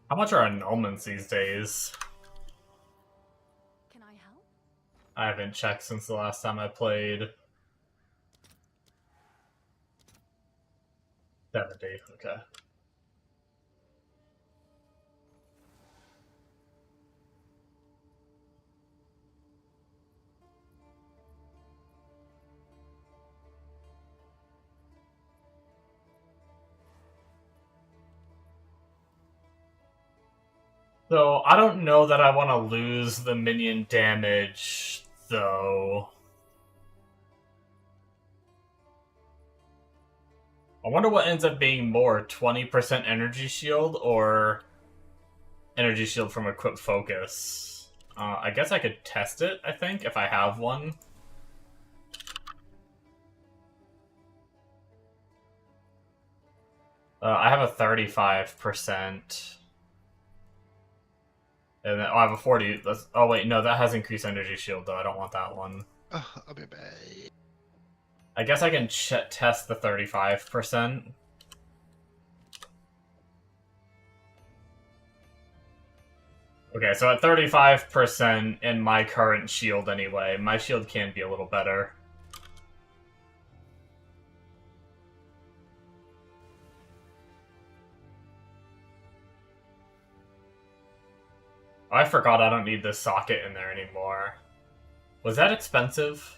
How much are annulments these days? Can I help? I haven't checked since the last time I played. 70, okay. So, I don't know that I want to lose the minion damage, though. I wonder what ends up being more, 20% energy shield or energy shield from equip focus. I guess I could test it, I think, if I have one. I have a 35%. And then, I have a 40. Oh, wait, no, that has increased energy shield, though. I don't want that one. I'll be back. I guess I can test the 35%. Okay, so at 35% in my current shield anyway, my shield can be a little better. Oh, I forgot I don't need this socket in there anymore. Was that expensive?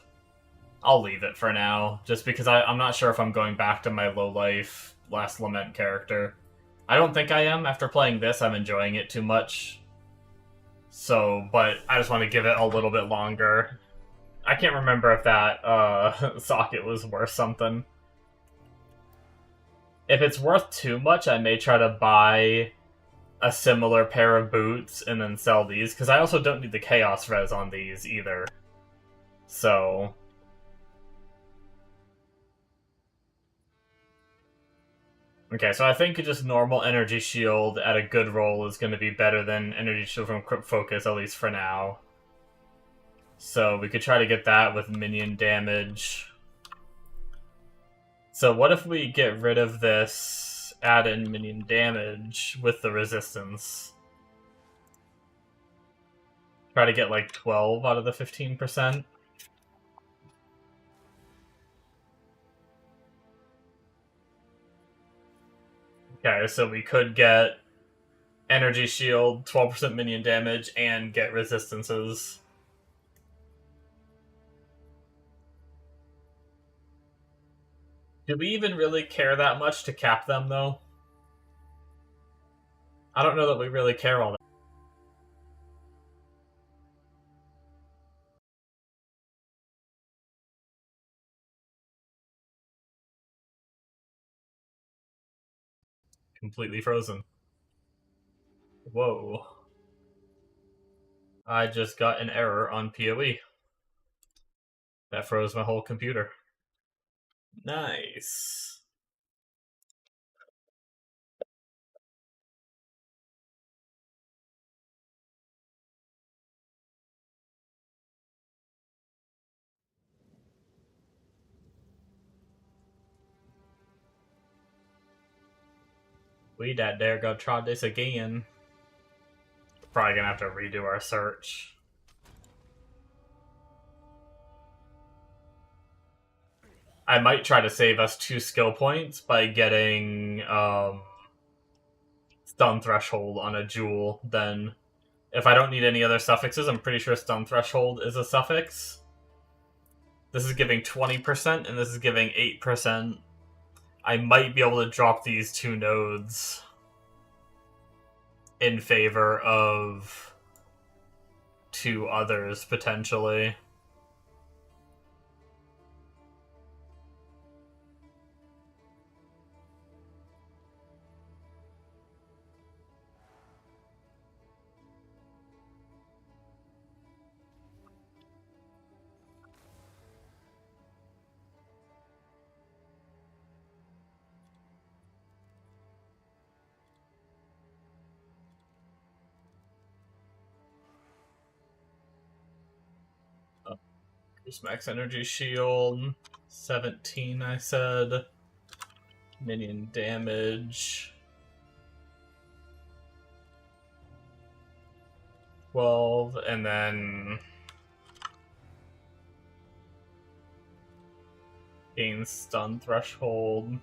I'll leave it for now, just because I'm not sure if I'm going back to my low-life Last Lament character. I don't think I am. After playing this, I'm enjoying it too much. So, but I just want to give it a little bit longer. I can't remember if that socket was worth something. If it's worth too much, I may try to buy a similar pair of boots and then sell these, because I also don't need the Chaos Res on these either. So... Okay, so I think just normal Energy Shield at a good roll is going to be better than Energy Shield from Equip Focus, at least for now. So we could try to get that with minion damage. So what if we get rid of this, add in minion damage with the resistance? Try to get like 12 out of the 15%. Okay, so we could get Energy Shield, 12% minion damage, and get resistances. Do we even really care that much to cap them, though? I don't know that we really care all that. Completely frozen. Whoa. I just got an error on PoE. That froze my whole computer. Nice. We that dare go try this again. Probably gonna have to redo our search. I might try to save us 2 skill points by getting stun threshold on a jewel. Then, if I don't need any other suffixes, I'm pretty sure stun threshold is a suffix. This is giving 20%, and this is giving 8%. I might be able to drop these 2 nodes in favor of 2 others, potentially. Increase max energy shield. 17, I said. Minion damage. 12, and then gain stun threshold,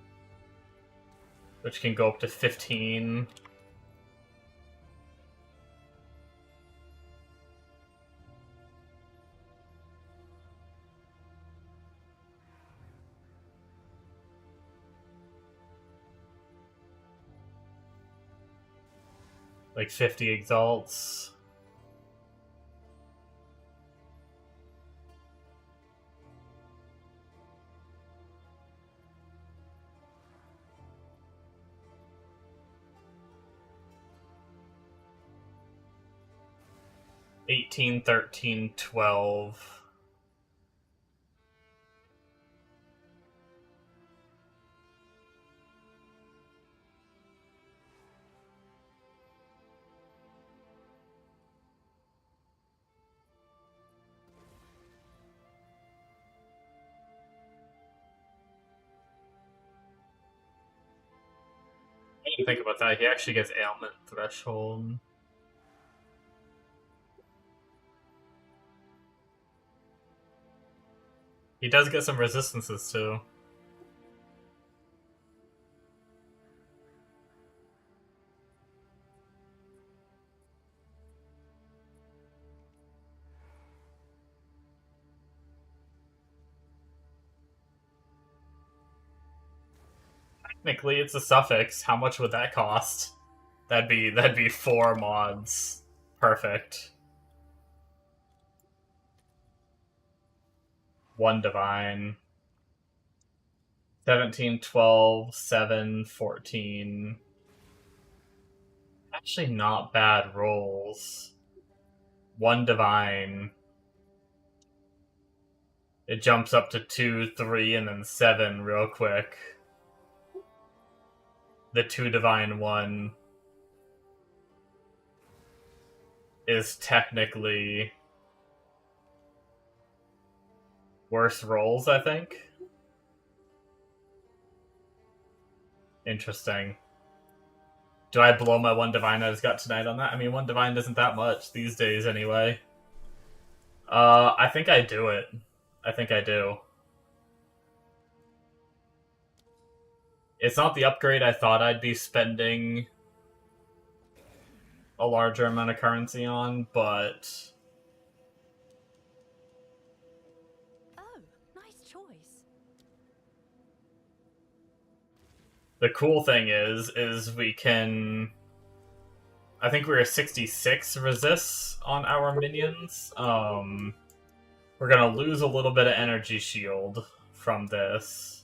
which can go up to 15. Like 50 exalts. $18, $13, $12. I didn't think about that. He actually gets ailment threshold. He does get some resistances too. Technically, it's a suffix. How much would that cost? That'd be 4 mods. Perfect. 1 divine. 17, 12, 7, 14. Actually, not bad rolls. 1 divine. It jumps up to 2, 3, and then 7 real quick. The 2 divine one is technically worse rolls, I think. Interesting. Do I blow my 1 divine I just got tonight on that? I mean, 1 divine isn't that much these days anyway. I think I do it. I think I do. It's not the upgrade I thought I'd be spending a larger amount of currency on, but... Oh, nice choice. The cool thing is we can... I think we're 66 resists on our minions. We're gonna lose a little bit of energy shield from this.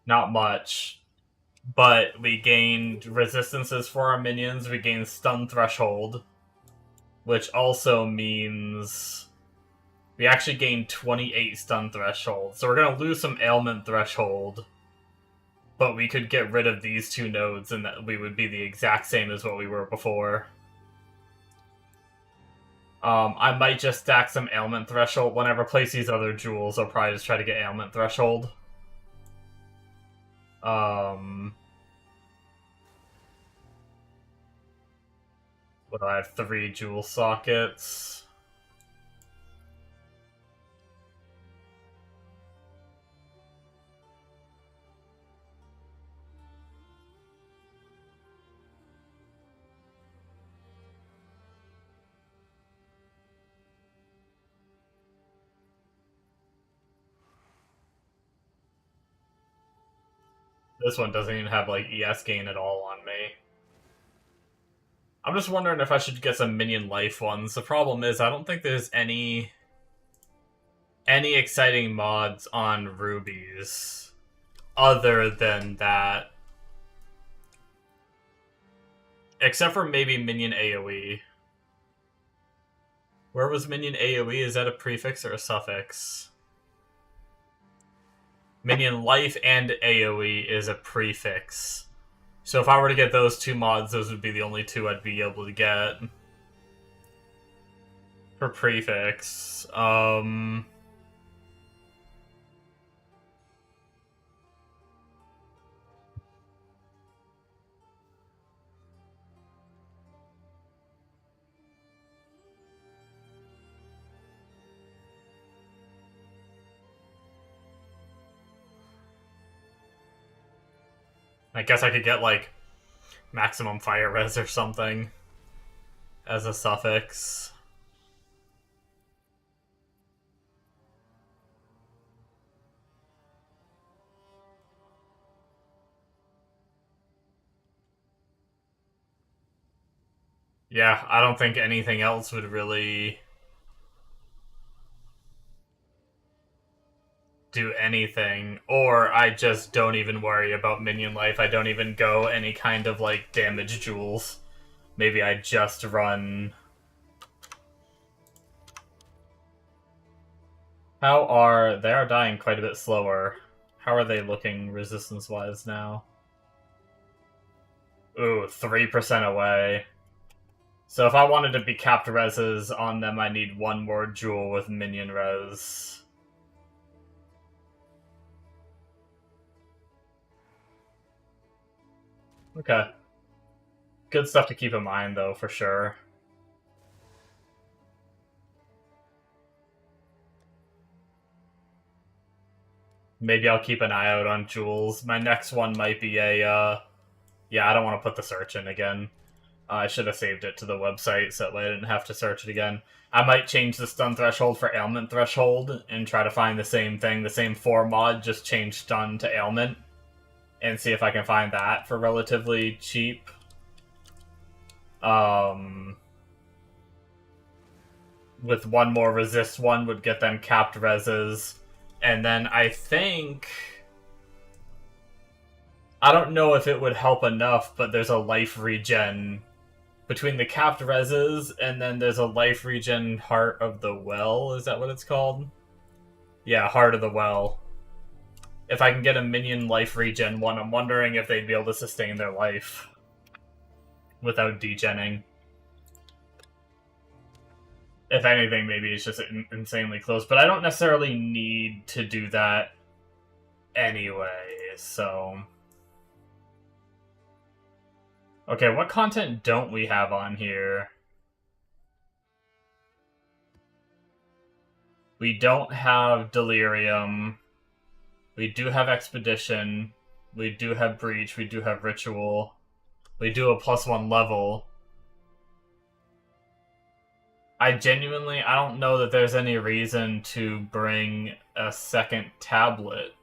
Not much. but we gained resistances for our minions, we gained stun threshold, which also means we actually gained 28 stun threshold. So we're going to lose some ailment threshold, but we could get rid of these two nodes and that we would be the exact same as what we were before. I might just stack some ailment threshold. When I replace these other jewels, I'll probably just try to get ailment threshold. What do I have? 3 jewel sockets. This one doesn't even have, like, ES gain at all on me. I'm just wondering if I should get some minion life ones. The problem is, I don't think there's any exciting mods on rubies other than that. Except for maybe minion AoE. Where was minion AoE? Is that a prefix or a suffix? Minion life and AoE is a prefix. So if I were to get those 2 mods, those would be the only 2 I'd be able to get. For prefix. I guess I could get, like, maximum fire res or something as a suffix. Yeah, I don't think anything else would really do anything, or I just don't even worry about minion life. I don't even go any kind of, like, damage jewels. Maybe I just run... They are dying quite a bit slower. How are they looking resistance-wise now? Ooh, 3% away. So if I wanted to be capped reses on them, I need 1 more jewel with minion res. Okay. Good stuff to keep in mind, though, for sure. Maybe I'll keep an eye out on jewels. My next one might be a, yeah, I don't want to put the search in again. I should have saved it to the website so that way I didn't have to search it again. I might change the stun threshold for ailment threshold and try to find the same thing, the same 4 mod, just change stun to ailment. And see if I can find that for relatively cheap. With 1 more resist one would get them capped reses. And then I think... I don't know if it would help enough, but there's a life regen between the capped reses, and then there's a life regen Heart of the Well. Is that what it's called? Yeah, Heart of the Well. If I can get a minion life regen one, I'm wondering if they'd be able to sustain their life without degenning. If anything, maybe it's just insanely close, but I don't necessarily need to do that anyway, so... Okay, what content don't we have on here? We don't have Delirium. We do have Expedition. We do have Breach. We do have Ritual. We do a +1 level. I don't know that there's any reason to bring a second tablet.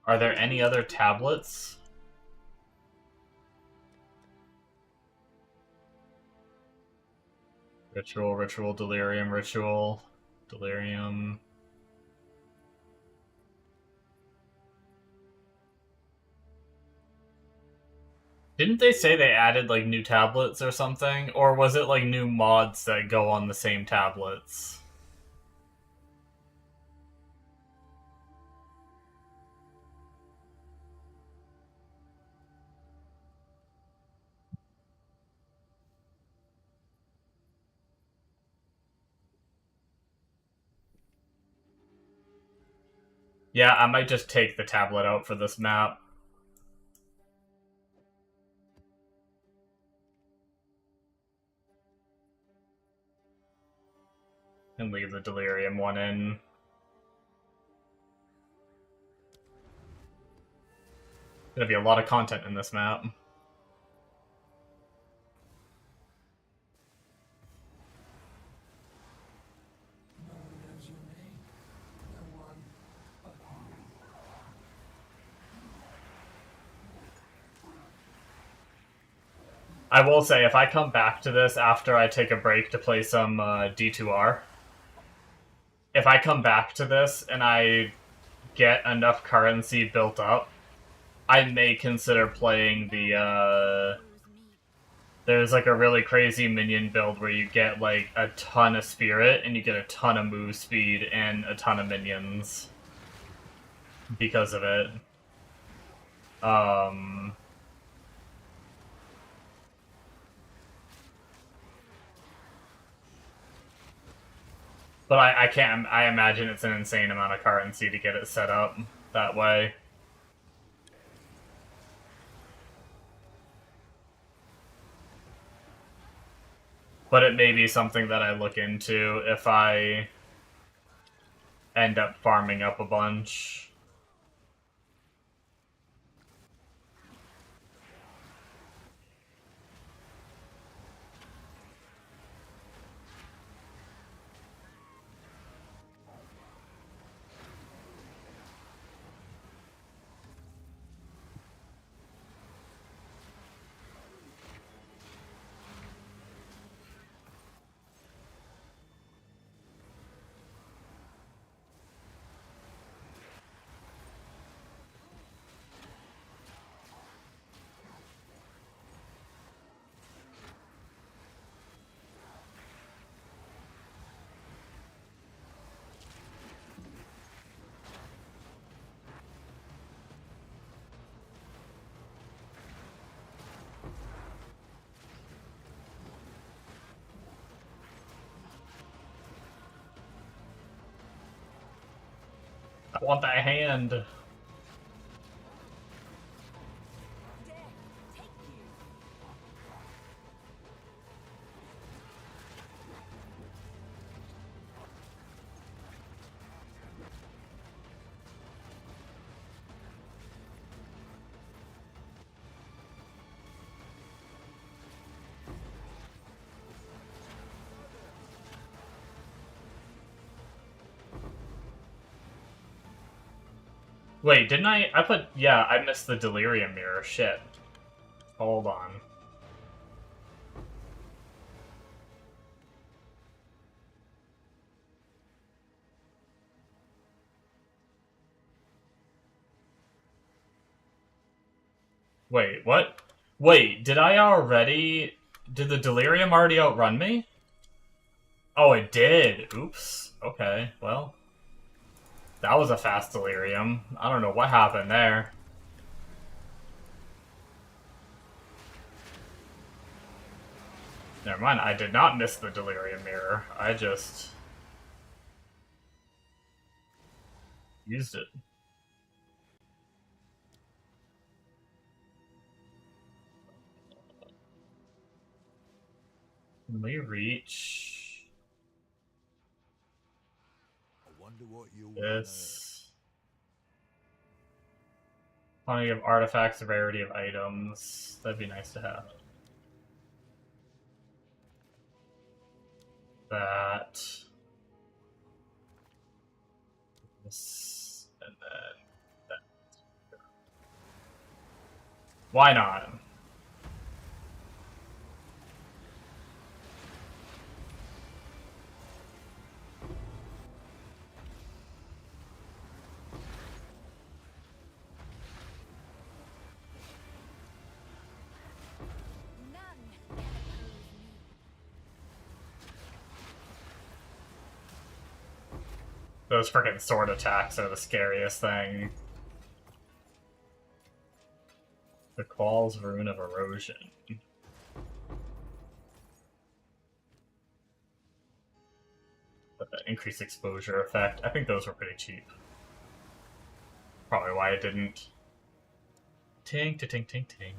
Are there any other tablets? Ritual, Ritual, Delirium, Ritual, Delirium... Didn't they say they added like new tablets or something? Or was it like new mods that go on the same tablets? Yeah, I might just take the tablet out for this map. And leave the Delirium one in. Gonna be a lot of content in this map. I will say, if I come back to this after I take a break to play some D2R, if I come back to this and I get enough currency built up, I may consider playing the, there's like a really crazy minion build where you get like a ton of spirit and you get a ton of move speed and a ton of minions because of it. But I can't. I imagine it's an insane amount of currency to get it set up that way. But it may be something that I look into if I end up farming up a bunch. I want that hand. Death, take you. Wait, didn't I? I put. Yeah, I missed the Delirium mirror. Shit. Hold on. Wait, what? Wait, did I already... Did the Delirium already outrun me? Oh, it did. Oops. Okay, well. That was a fast Delirium. I don't know what happened there. Never mind, I did not miss the Delirium mirror. I just... used it. Can we reach... I wonder what you'll this? Quantity of artifacts, rarity of items. That'd be nice to have. That. This. And then that. Why not? Those freaking sword attacks are the scariest thing. The Qual's Rune of Erosion. But the increased exposure effect, I think those were pretty cheap. Probably why it didn't. Tink, tink, tink, tink.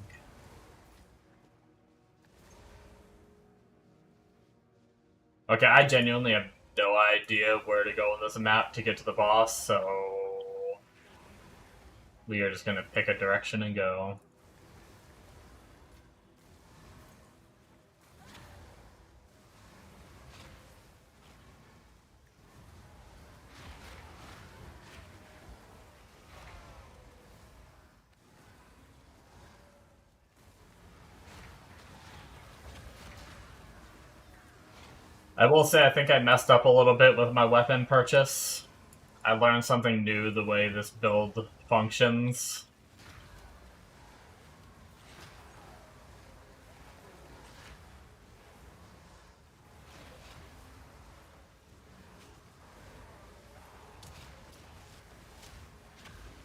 Okay, I genuinely have no idea where to go on this map to get to the boss, so we are just gonna pick a direction and go. I will say I think I messed up a little bit with my weapon purchase. I learned something new the way this build functions.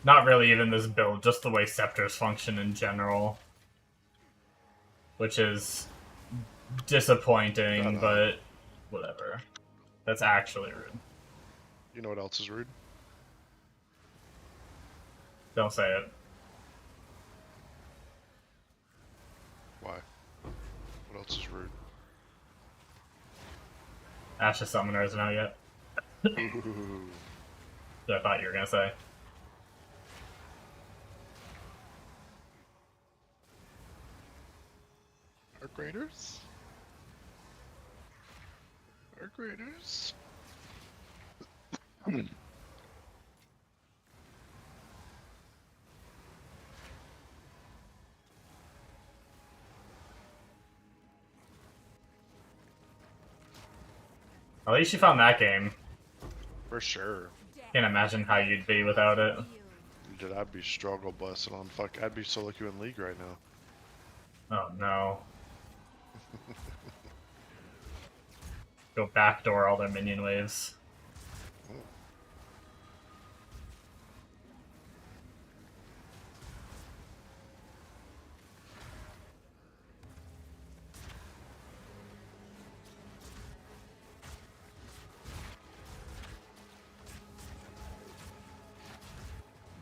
Not really even this build, just the way scepters function in general. Which is disappointing, but whatever. That's actually rude. You know what else is rude? Don't say it. Why? What else is rude? Ashes Summoner isn't out yet. Ooh. That I thought you were gonna say. Arc Raiders? Arc Raiders? At least you found that game. For sure. Can't imagine how you'd be without it. Dude, I'd be struggle busting on fuck. I'd be solo queue in League right now. Oh no. Go backdoor all their minion waves.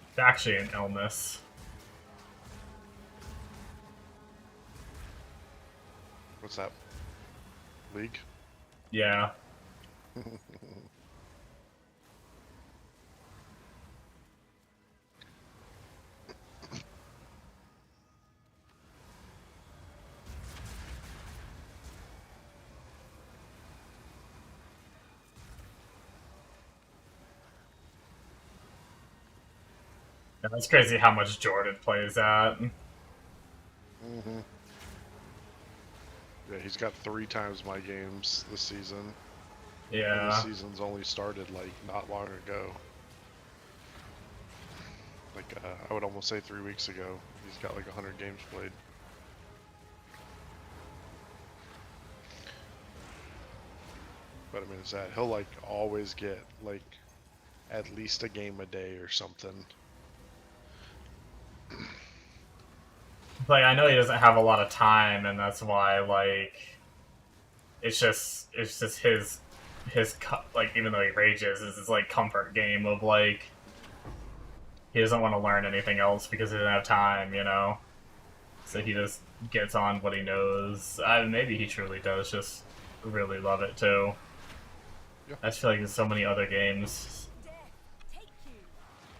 It's actually an illness. What's that? League? Yeah. Yeah, that's crazy how much Jordan plays at. Mm-hmm. Yeah, he's got 3 times my games this season. And Yeah. the season's only started, like, not long ago. Like, I would almost say 3 weeks ago. He's got, like, 100 games played. But, I mean, it's that. He'll, like, always get, like, at least a game a day or something. Like, I know he doesn't have a lot of time, and that's why, like, it's just his, like, even though he rages, is his, like, comfort game of, like, he doesn't want to learn anything else because he doesn't have time, you know? So he just gets on what he knows. Maybe he truly does just really love it, too. Yeah. I just feel like there's so many other games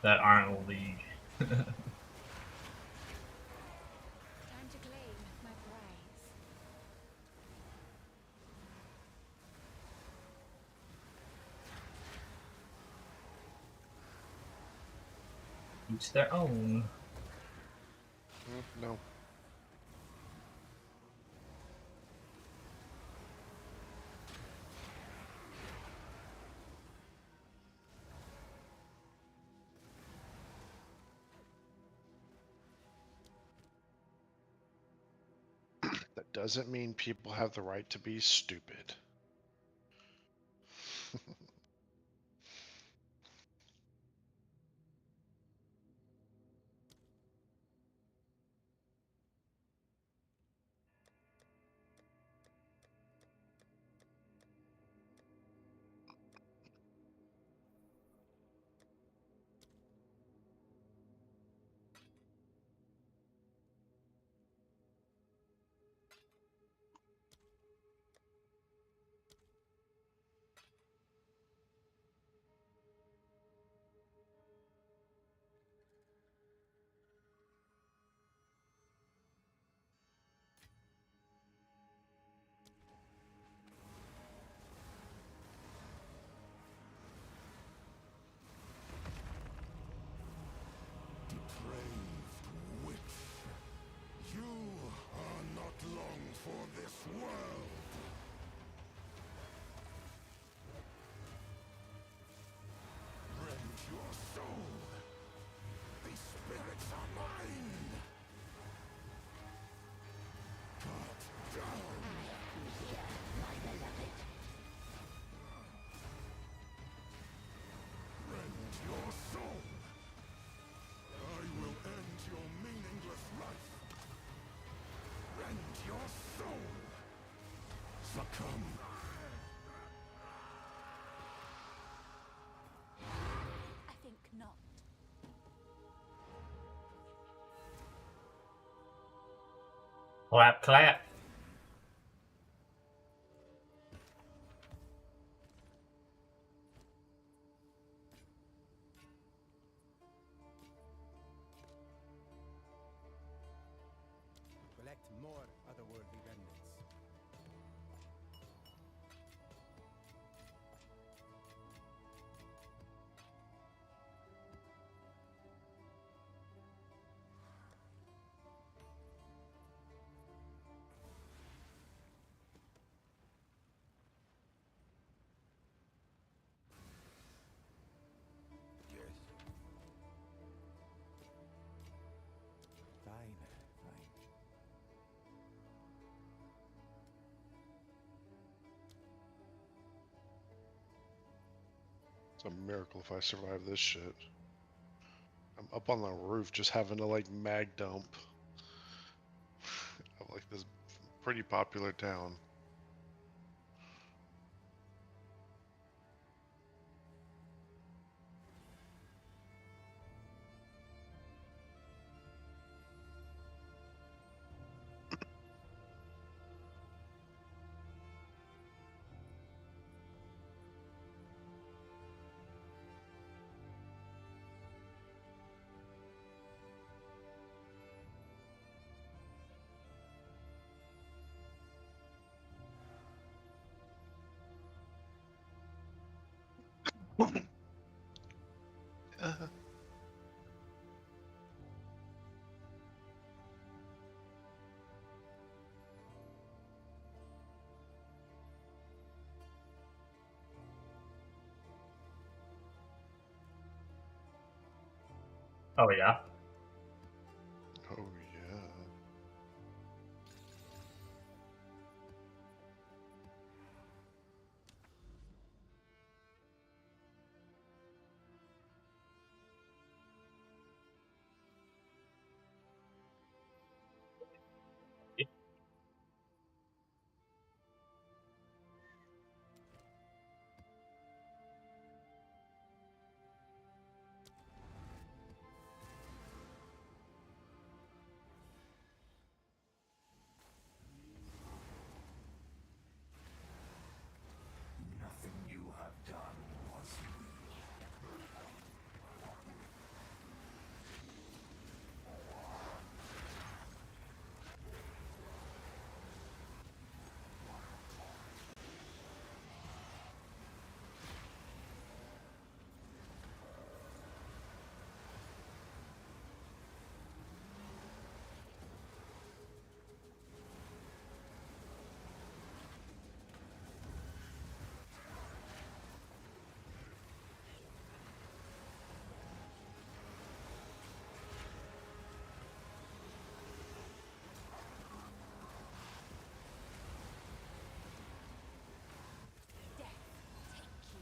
that aren't League. Time to claim my prize. Each their own. No. That doesn't mean people have the right to be stupid. come. I think not. Clap, clap. Collect more otherworldly remnants. Yes. Fine, fine. It's a miracle if I survive this shit. I'm up on the roof just having to like mag dump of like this pretty popular town. Oh yeah. Oh yeah. Nothing you have done was Death take you.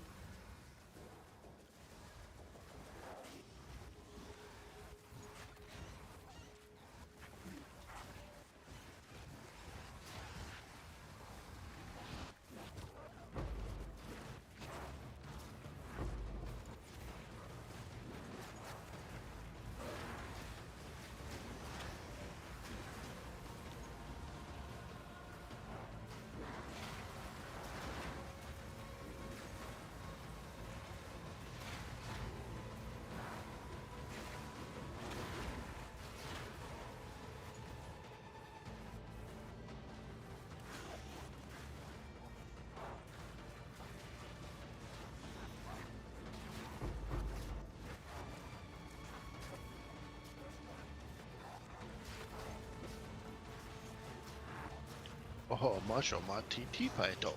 Oh, masho ma TT paito.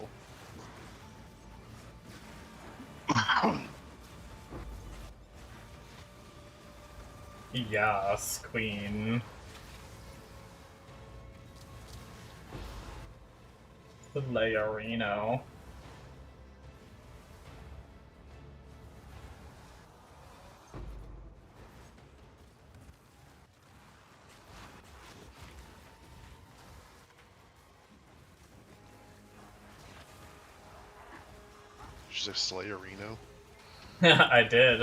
Yes, queen. The Leorino. you say slay a Reno? I did.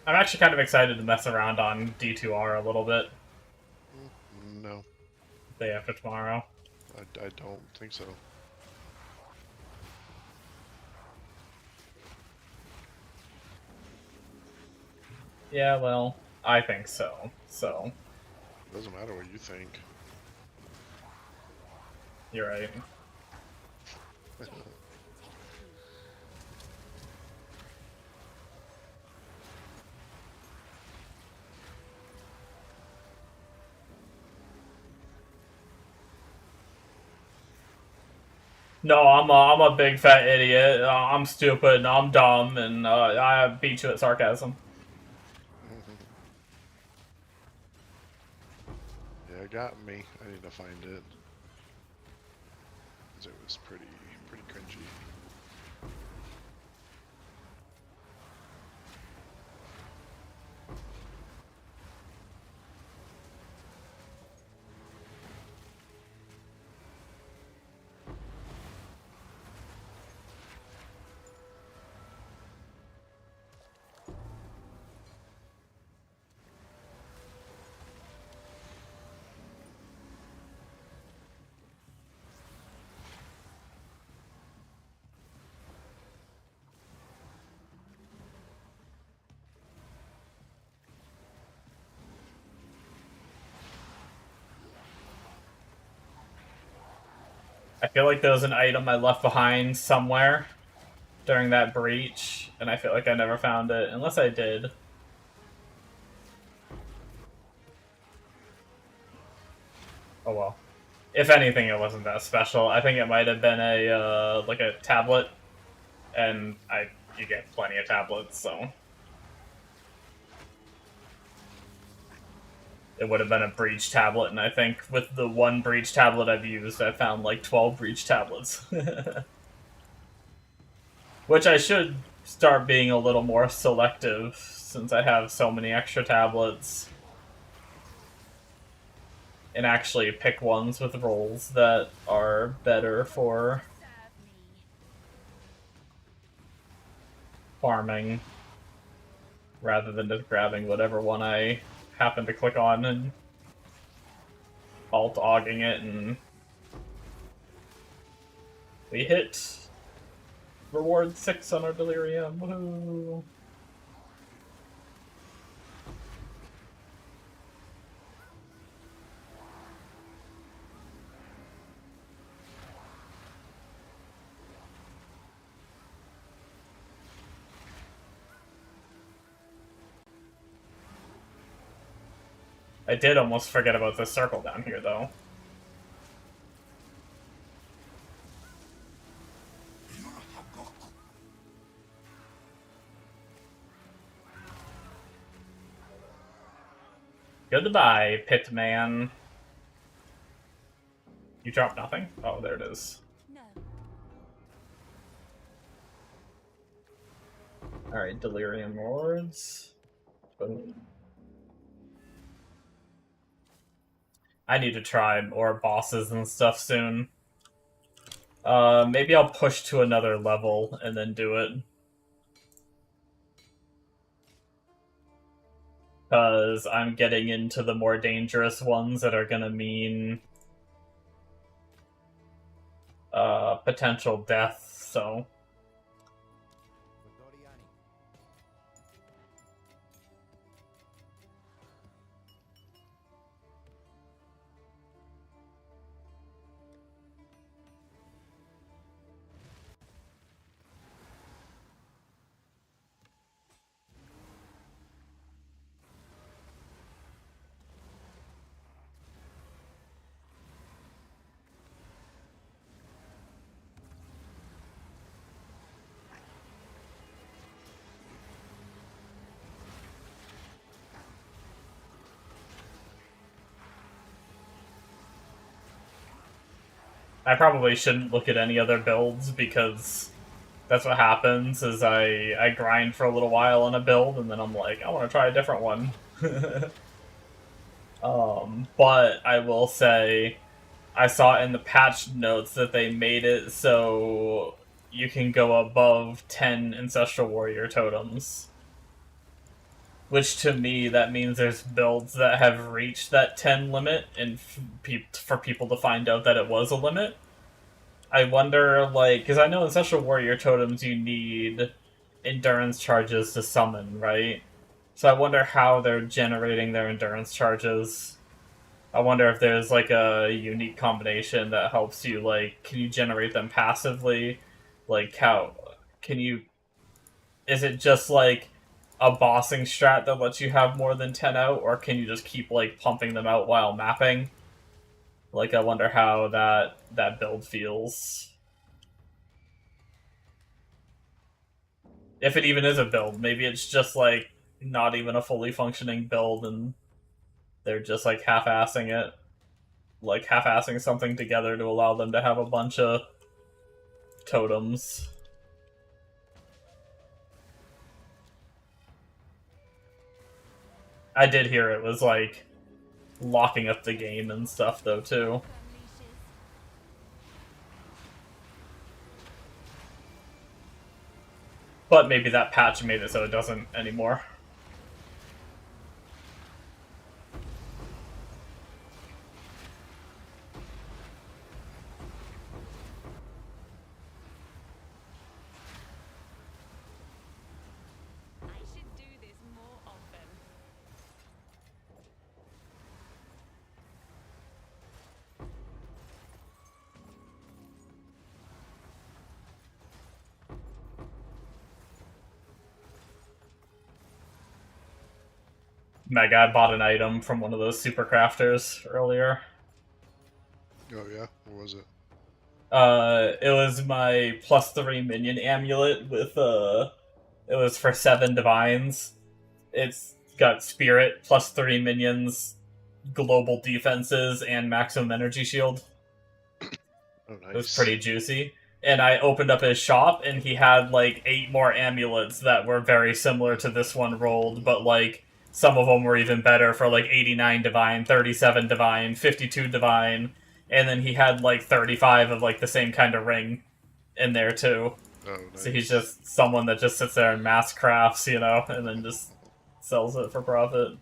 I'm actually kind of excited to mess around on D2R a little bit. No, Day after tomorrow. I don't think so. Yeah, well, I think so. So, It doesn't matter what you think. you're right. No, I'm a big fat idiot. I'm stupid and I'm dumb and I beat you at sarcasm. Yeah, it got me. I need to find it. 'Cause it was pretty cringy. I feel like there was an item I left behind somewhere during that breach, and I feel like I never found it, unless I did. Oh well. If anything, it wasn't that special. I think it might have been a like a tablet, and you get plenty of tablets, so it would have been a breach tablet. And I think with the one breach tablet I've used, I found like 12 breach tablets, which I should start being a little more selective since I have so many extra tablets. And actually pick ones with rolls that are better for farming, rather than just grabbing whatever one I happen to click on and alt-ogging it, and we hit reward 6 on our delirium. Woohoo! I did almost forget about this circle down here, though. Goodbye, Pitman. You dropped nothing? Oh, there it is. No. Alright, Delirium Lords. Boom. I need to try more bosses and stuff soon. Maybe I'll push to another level and then do it. Because I'm getting into the more dangerous ones that are gonna mean potential death, so... I probably shouldn't look at any other builds, because that's what happens, is I grind for a little while on a build, and then I'm like, I want to try a different one. But I will say, I saw in the patch notes that they made it so you can go above 10 Ancestral Warrior totems. Which to me, that means there's builds that have reached that 10 limit, and for people to find out that it was a limit. I wonder, like, because I know in Ancestral Warrior totems you need endurance charges to summon, right? So I wonder how they're generating their endurance charges. I wonder if there's, like, a unique combination that helps you, like, can you generate them passively? Like, how can you... Is it just, like, a bossing strat that lets you have more than 10 out, or can you just keep, like, pumping them out while mapping? Like, I wonder how that build feels. If it even is a build, maybe it's just like not even a fully functioning build and they're just like half-assing it. Like half-assing something together to allow them to have a bunch of totems. I did hear it was like locking up the game and stuff though too. Unleashes. But maybe that patch made it so it doesn't anymore. I should do this more often. My guy bought an item from one of those super crafters earlier. Oh yeah, what was it? It was my +3 minion amulet with it was for 7 divines. It's got spirit, +3 minions, global defenses, and maximum energy shield. Oh It was nice. pretty juicy. And I opened up his shop, and he had like 8 more amulets that were very similar to this one rolled, but like some of them were even better for like 89 divine, 37 divine, 52 divine, and then he had like 35 of like the same kind of ring in there too. Oh So he's nice. just someone that just sits there and mass crafts, you know, and then just sells it for profit.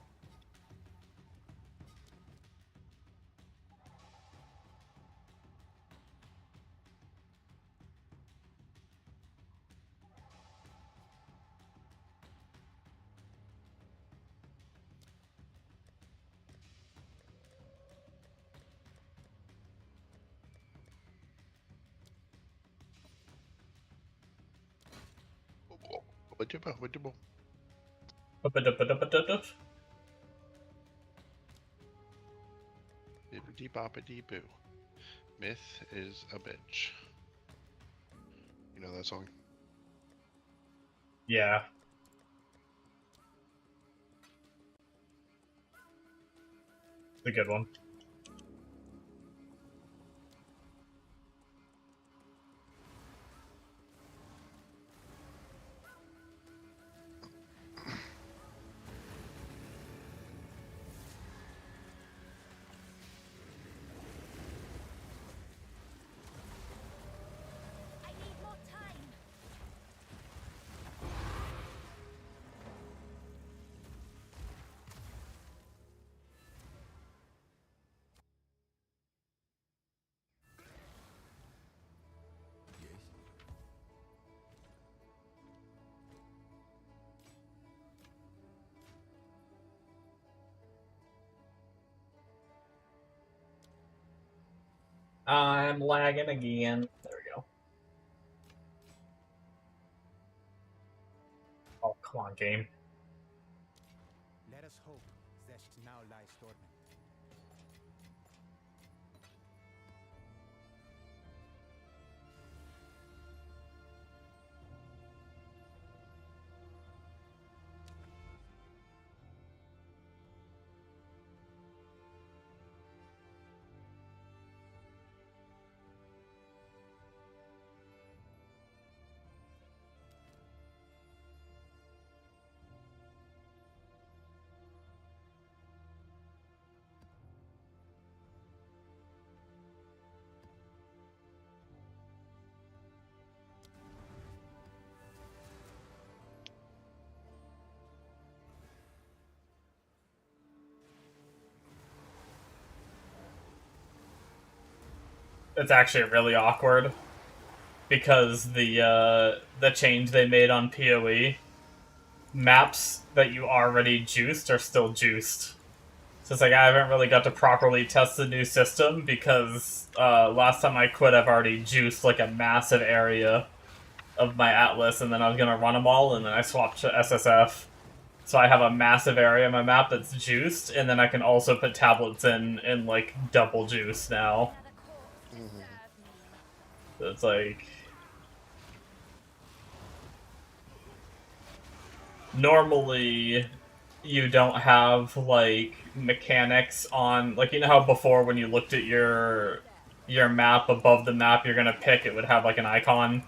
What? Bippity boppity boo. Myth is a bitch. You know that song? Yeah. It's a good one. I need more time. Yes. I'm lagging again. There we go. Oh, come on, game. Let us hope Zesh now lies dormant. it's actually really awkward because the change they made on PoE, maps that you already juiced are still juiced. So it's like I haven't really got to properly test the new system because last time I quit, I've already juiced like a massive area of my Atlas, and then I was gonna run them all, and then I swapped to SSF. So I have a massive area of my map that's juiced, and then I can also put tablets in like double juice now. Another corpse to Mhm. serve me. So it's like normally you don't have like mechanics on, like, you know how before when you looked at your map, above the map you're gonna pick, it would have like an icon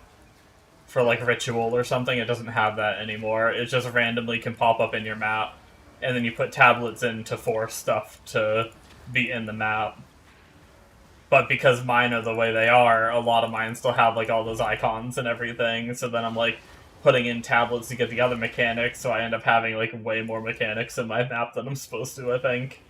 for like ritual or something. It doesn't have that anymore. It just randomly can pop up in your map, and then you put tablets in to force stuff to be in the map. But because mine are the way they are, a lot of mine still have like all those icons and everything. So then I'm like putting in tablets to get the other mechanics. So I end up having like way more mechanics in my map than I'm supposed to, I think.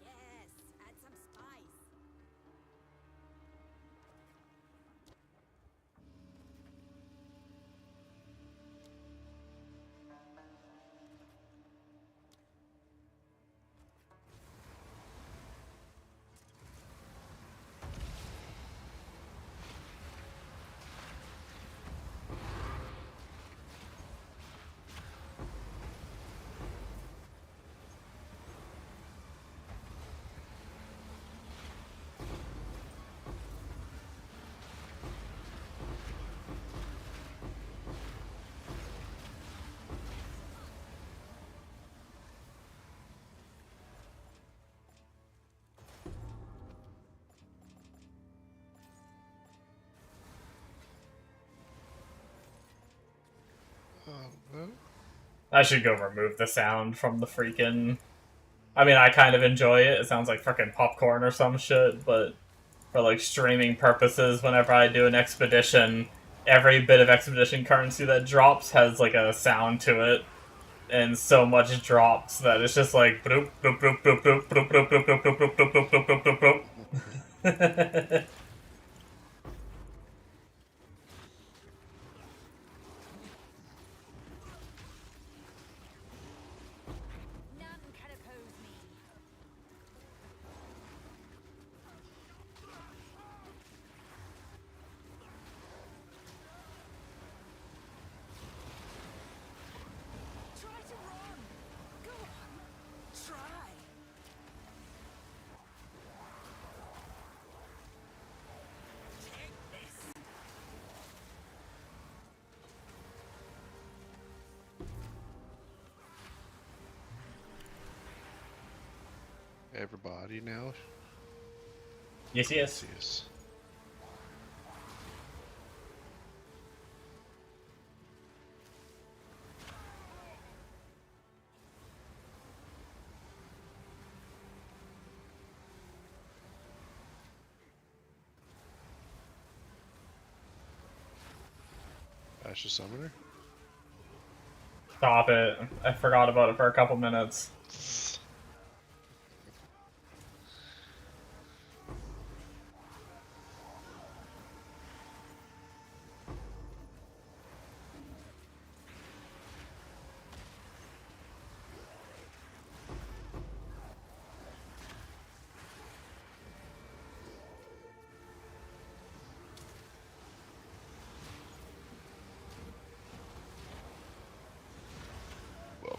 Yes, add some spice. Well, I should go remove the sound from the freaking. I mean, I kind of enjoy it. It sounds like freaking popcorn or some shit, but for like streaming purposes, whenever I do an expedition, every bit of expedition currency that drops has like a sound to it, and so much drops that it's just like bloop bloop bloop bloop bloop bloop bloop bloop bloop bloop bloop bloop bloop bloop bloop bloop. None can oppose me. Try to run. Go on. Try. Take this. everybody now Yes, yes. sees. Ashes Summoner? Stop it. I forgot about it for a couple minutes. Well,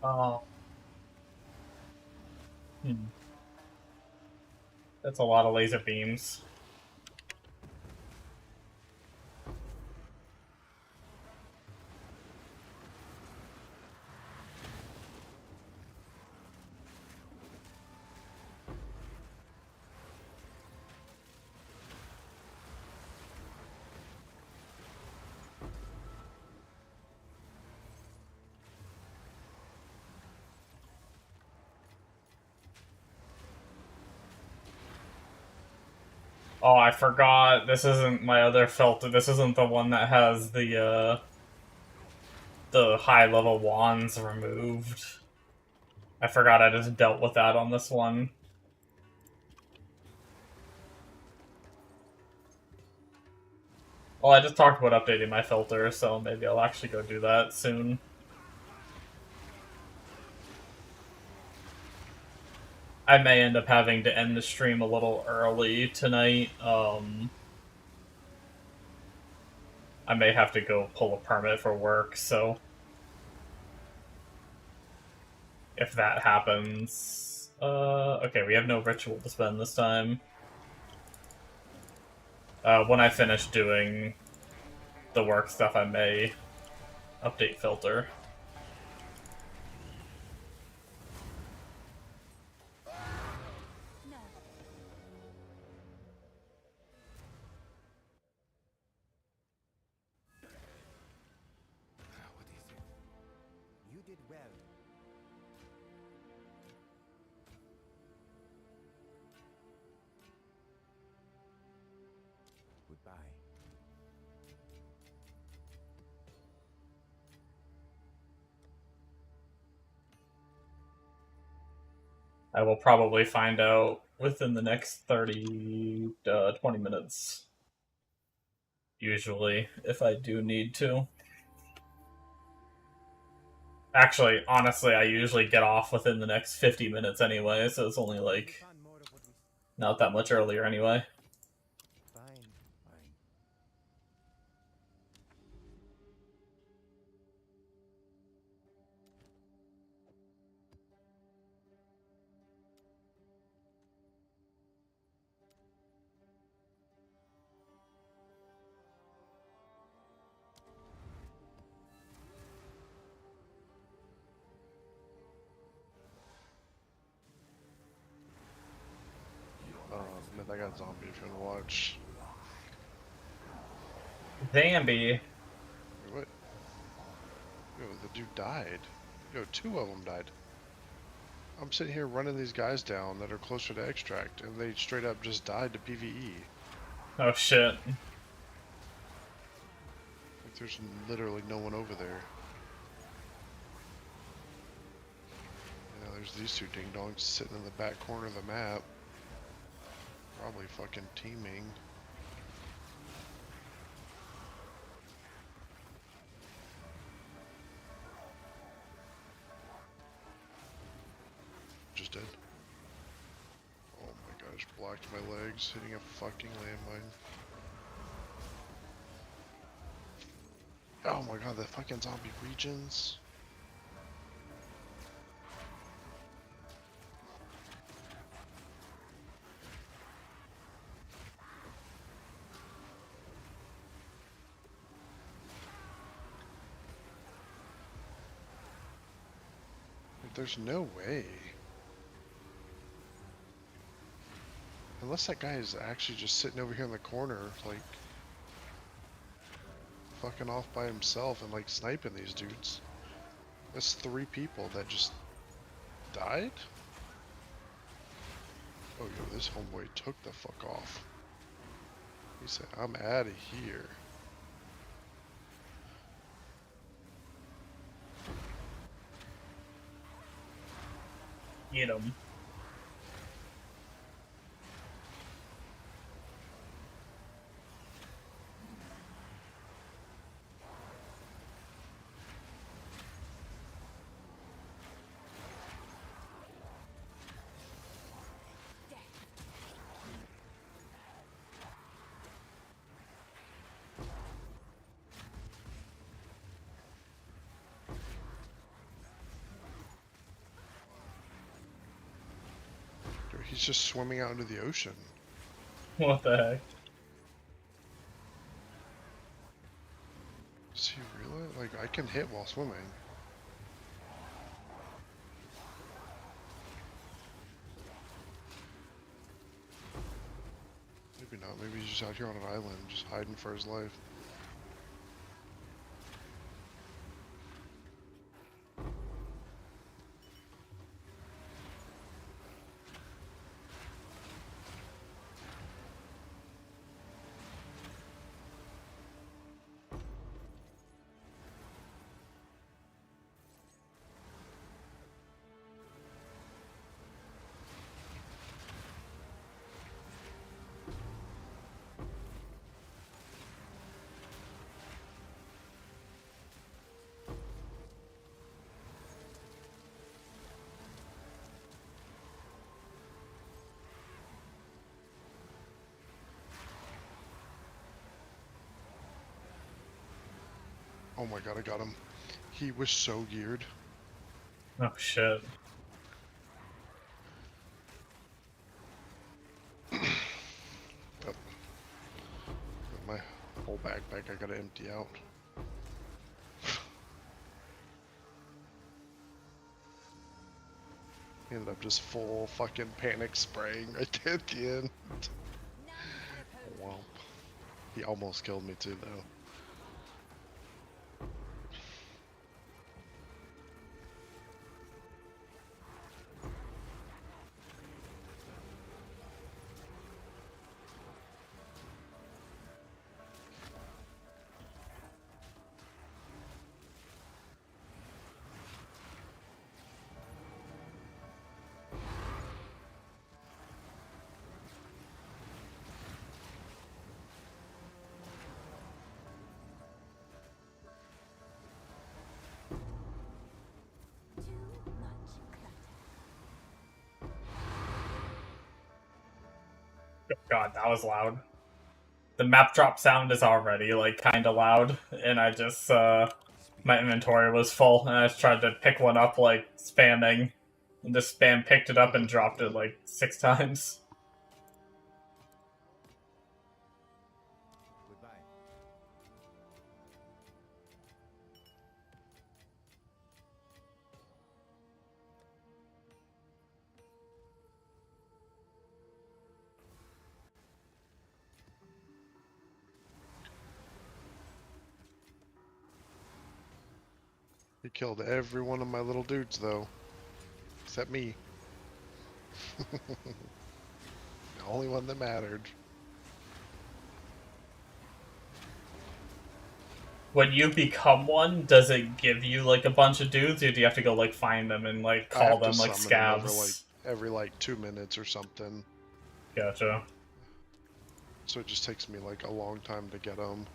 Oh. Hmm. That's a lot of laser beams. Oh, I forgot. This isn't my other filter. This isn't the one that has the high level wands removed. I forgot I just dealt with that on this one. Well, I just talked about updating my filter, so maybe I'll actually go do that soon. I may end up having to end the stream a little early tonight. I may have to go pull a permit for work, so if that happens... okay, we have no ritual to spend this time. When I finish doing the work stuff, I may update filter. No. What is it? You did well. Goodbye. I will probably find out within the next 30 to 20 minutes. Usually, if I do need to. Actually, honestly, I usually get off within the next 50 minutes anyway, so it's only like Found more of what we not that much earlier anyway. find. Fine. Man, I got zombie if you wanna watch. Zambi. What? Yo, the dude died. Yo, 2 of them died. I'm sitting here running these guys down that are closer to extract, and they straight up just died to PvE. Oh shit. Like, there's literally no one over there. You know, there's these 2 ding-dongs sitting in the back corner of the map. Probably fucking teaming. Just dead. Oh my gosh, blocked my legs hitting a fucking landmine. Oh my god, the fucking zombie regions. There's no way. Unless that guy is actually just sitting over here in the corner, like, fucking off by himself and, like, sniping these dudes. That's 3 people that just died? Oh, yo, this homeboy took the fuck off. He said, I'm out of here. Get him. He's just swimming out into the ocean. What the heck? Is he really? Like, I can hit while swimming. Maybe not. Maybe he's just out here on an island, just hiding for his life. Oh my god, I got him. He was so geared. Oh shit. But my whole backpack I gotta empty out. He ended up just full fucking panic spraying right there at the end. Wow. He almost killed me too though. Too much clutter. God, that was loud. The map drop sound is already, like, kinda loud, and I just, my inventory was full, and I just tried to pick one up, like, spamming, and just spam picked it up and dropped it, like, 6 times. Goodbye. He killed every one of my little dudes though. Except me. The only one that mattered. When you become one, does it give you, like, a bunch of dudes, or do you have to go, like, find them and, like, I call have to them, like, summon him over like scavs? every like 2 minutes or something. Gotcha. So it just takes me like a long time to get them.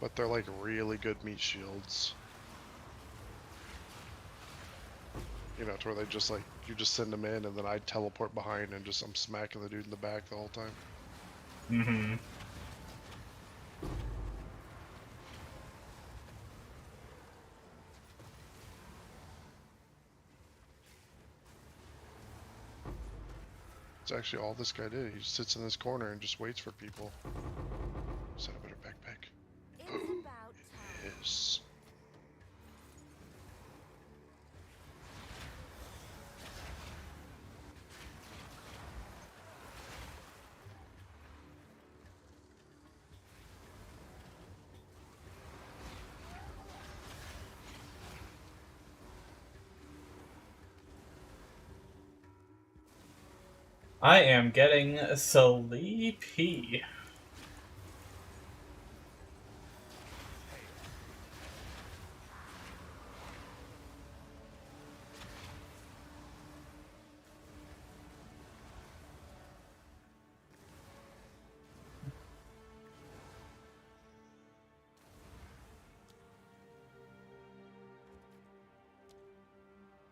But they're like really good meat shields. You know, to where they just like, you just send them in and then I teleport behind and just I'm smacking the dude in the back the whole time. Mm-hmm. It's actually all this guy did. He just sits in this corner and just waits for people. Set a better backpack. It's about time. Yes. I am getting sleepy.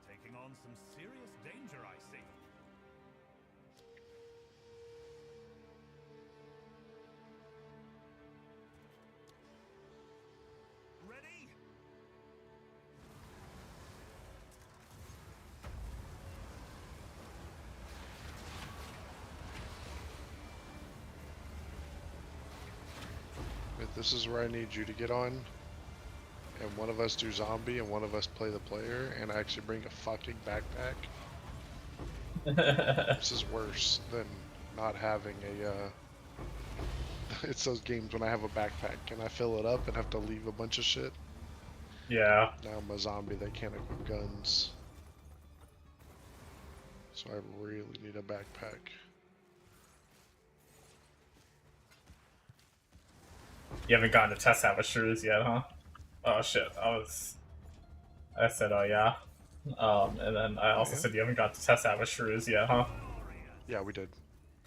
Taking on some serious danger, I see. This is where I need you to get on, and one of us do zombie, and one of us play the player, and actually bring a fucking backpack. This is worse than not having a, it's those games when I have a backpack and I fill it up and have to leave a bunch of shit. Yeah. Now I'm a zombie that can't equip guns. So I really need a backpack. You haven't gotten to test out with shrews yet, huh? Oh shit, I said, oh yeah. And then I also yeah. said you haven't got to test out with shrews yet, huh? Yeah, we did.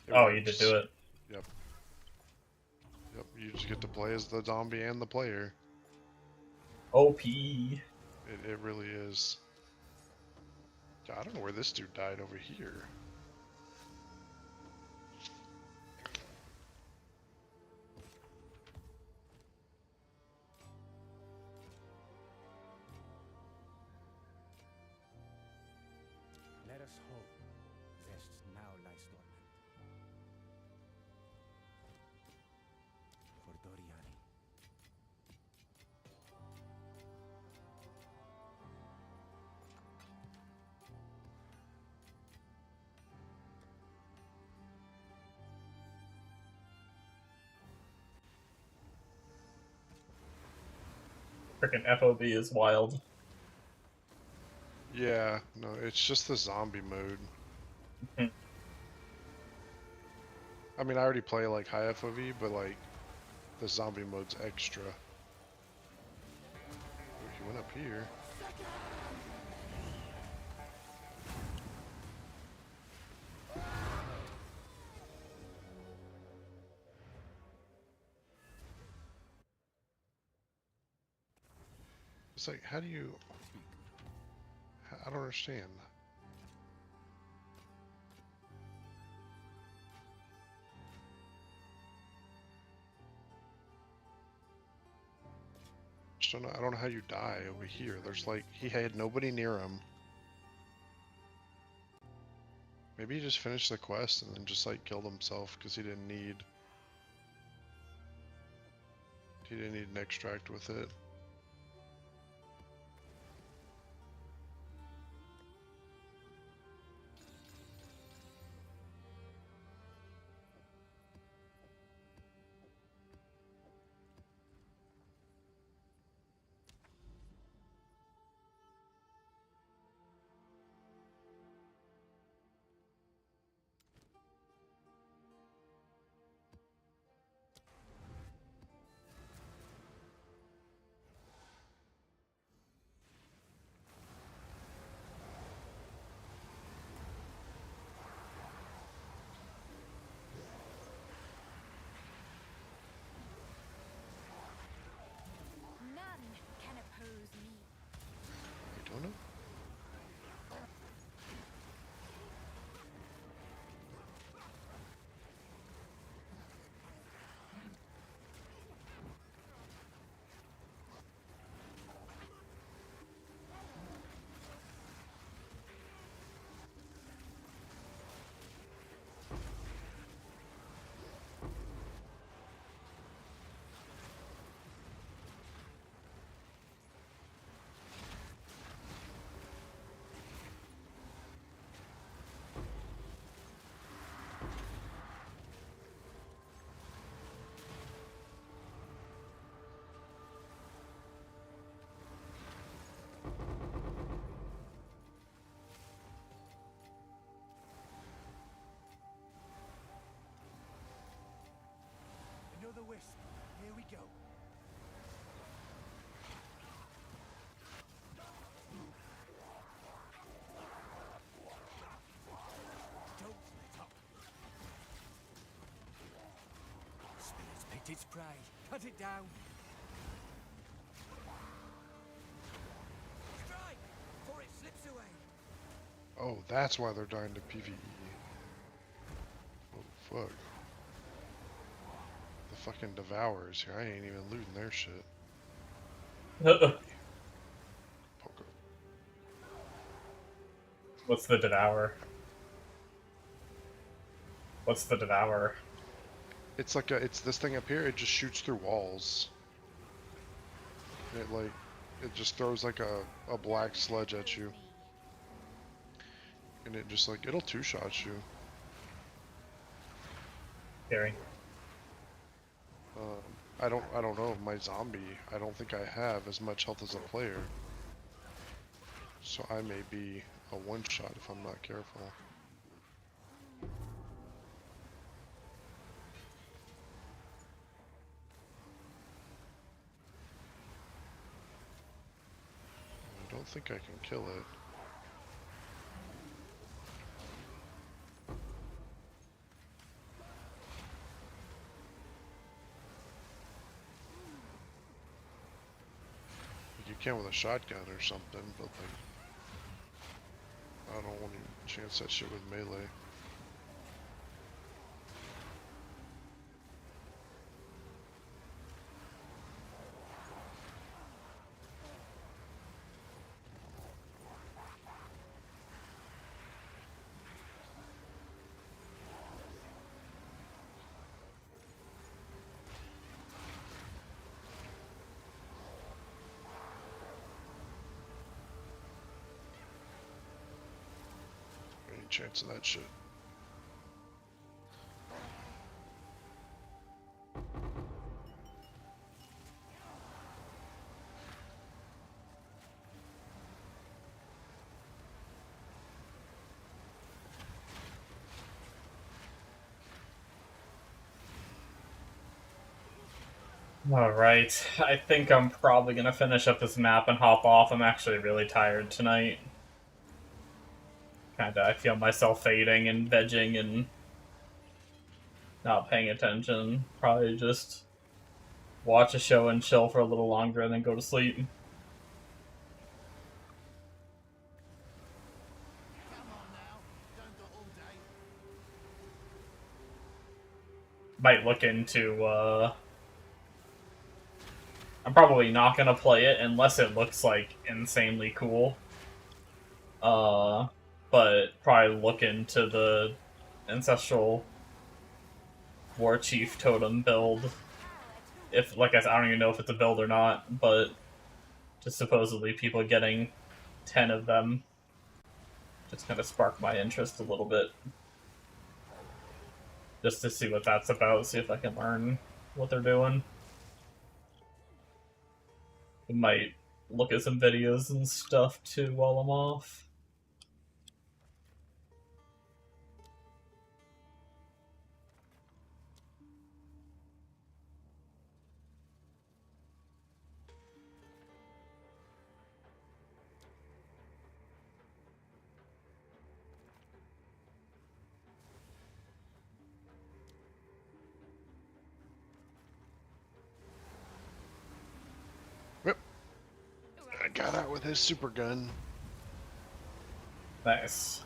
It Oh, works. you did do it. Yep. Yep, you just get to play as the zombie and the player. OP. It really is. God, I don't know where this dude died over here. Let us hope Zest now lies dormant. For Doriani. Freaking FOB is wild. Yeah, no, it's just the zombie mode. I mean, I already play like high FOV, but like the zombie mode's extra. Oh, he went up here. It's like, how do you... I don't understand. Just don't know, I don't know how you die over here. There's like, he had nobody near him. Maybe he just finished the quest and then just like killed himself because he didn't need an extract with it. None can oppose me. I don't know. Another wisp. Here we go. Don't let up. Spirit's picked its prey. Cut it down. Strike! Before it slips away. Oh, that's why they're dying to PvE. Oh, fuck. The fucking Devourers here. I ain't even looting their shit. Poker. What's the Devour? What's the Devour? It's like it's this thing up here. It just shoots through walls. And it just throws like a black sludge at you, and it just like it'll two-shot you. Scary. I don't know. My zombie, I don't think I have as much health as a player, so I may be a one-shot if I'm not careful. I don't think I can kill it. You can with a shotgun or something, but like, I don't want to chance that shit with melee. Any chance of that shit? Alright, I think I'm probably gonna finish up this map and hop off. I'm actually really tired tonight. Kinda, I feel myself fading and vegging and not paying attention. Probably just watch a show and chill for a little longer and then go to sleep. Might look into, I'm probably not gonna play it unless it looks, like, insanely cool. But probably look into the Ancestral War Chief Totem build. If, like I said, I don't even know if it's a build or not, but just supposedly people getting 10 of them just kind of sparked my interest a little bit. Just to see what that's about, see if I can learn what they're doing. I might look at some videos and stuff too while I'm off. Yep. I got out with his super gun. Nice.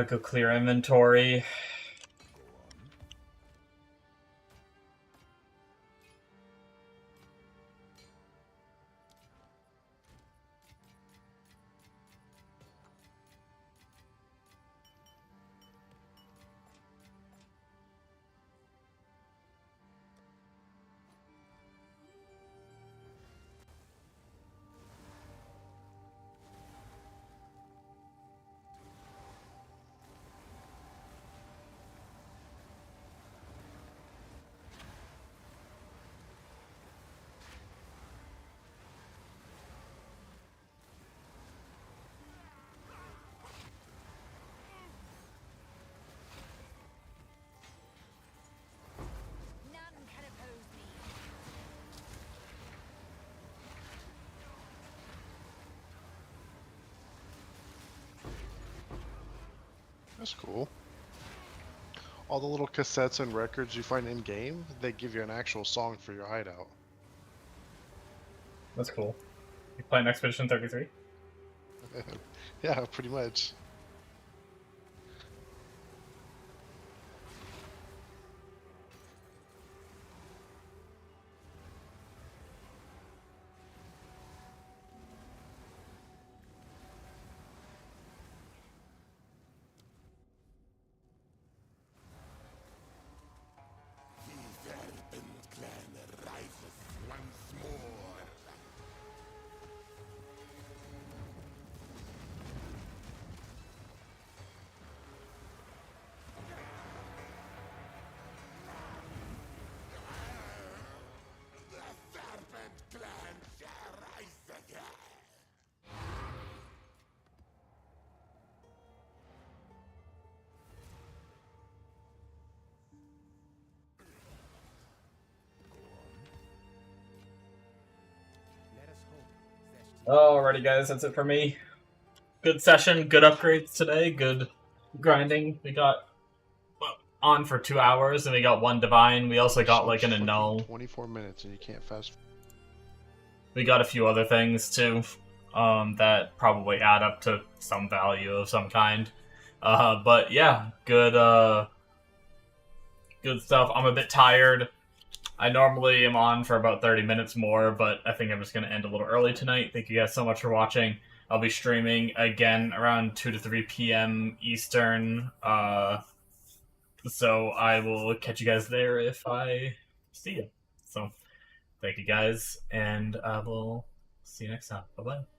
Go clear inventory. That's cool. All the little cassettes and records you find in game, they give you an actual song for your hideout. That's cool. You playing Expedition 33? Yeah, pretty much. The Serpent Clan rises once more. The Serpent Clan shall rise again. Let us hope Alrighty, guys, that's it for me. Good session, good upgrades today, good grinding. We got on for 2 hours, and we got 1 divine. We also got like an fucking annul. 24 minutes and you can't fast. We got a few other things too, that probably add up to some value of some kind. But yeah, good stuff. I'm a bit tired. I normally am on for about 30 minutes more, but I think I'm just going to end a little early tonight. Thank you guys so much for watching. I'll be streaming again around 2 to 3 p.m. Eastern. So I will catch you guys there if I see you. So thank you guys, and I will see you next time. Bye-bye.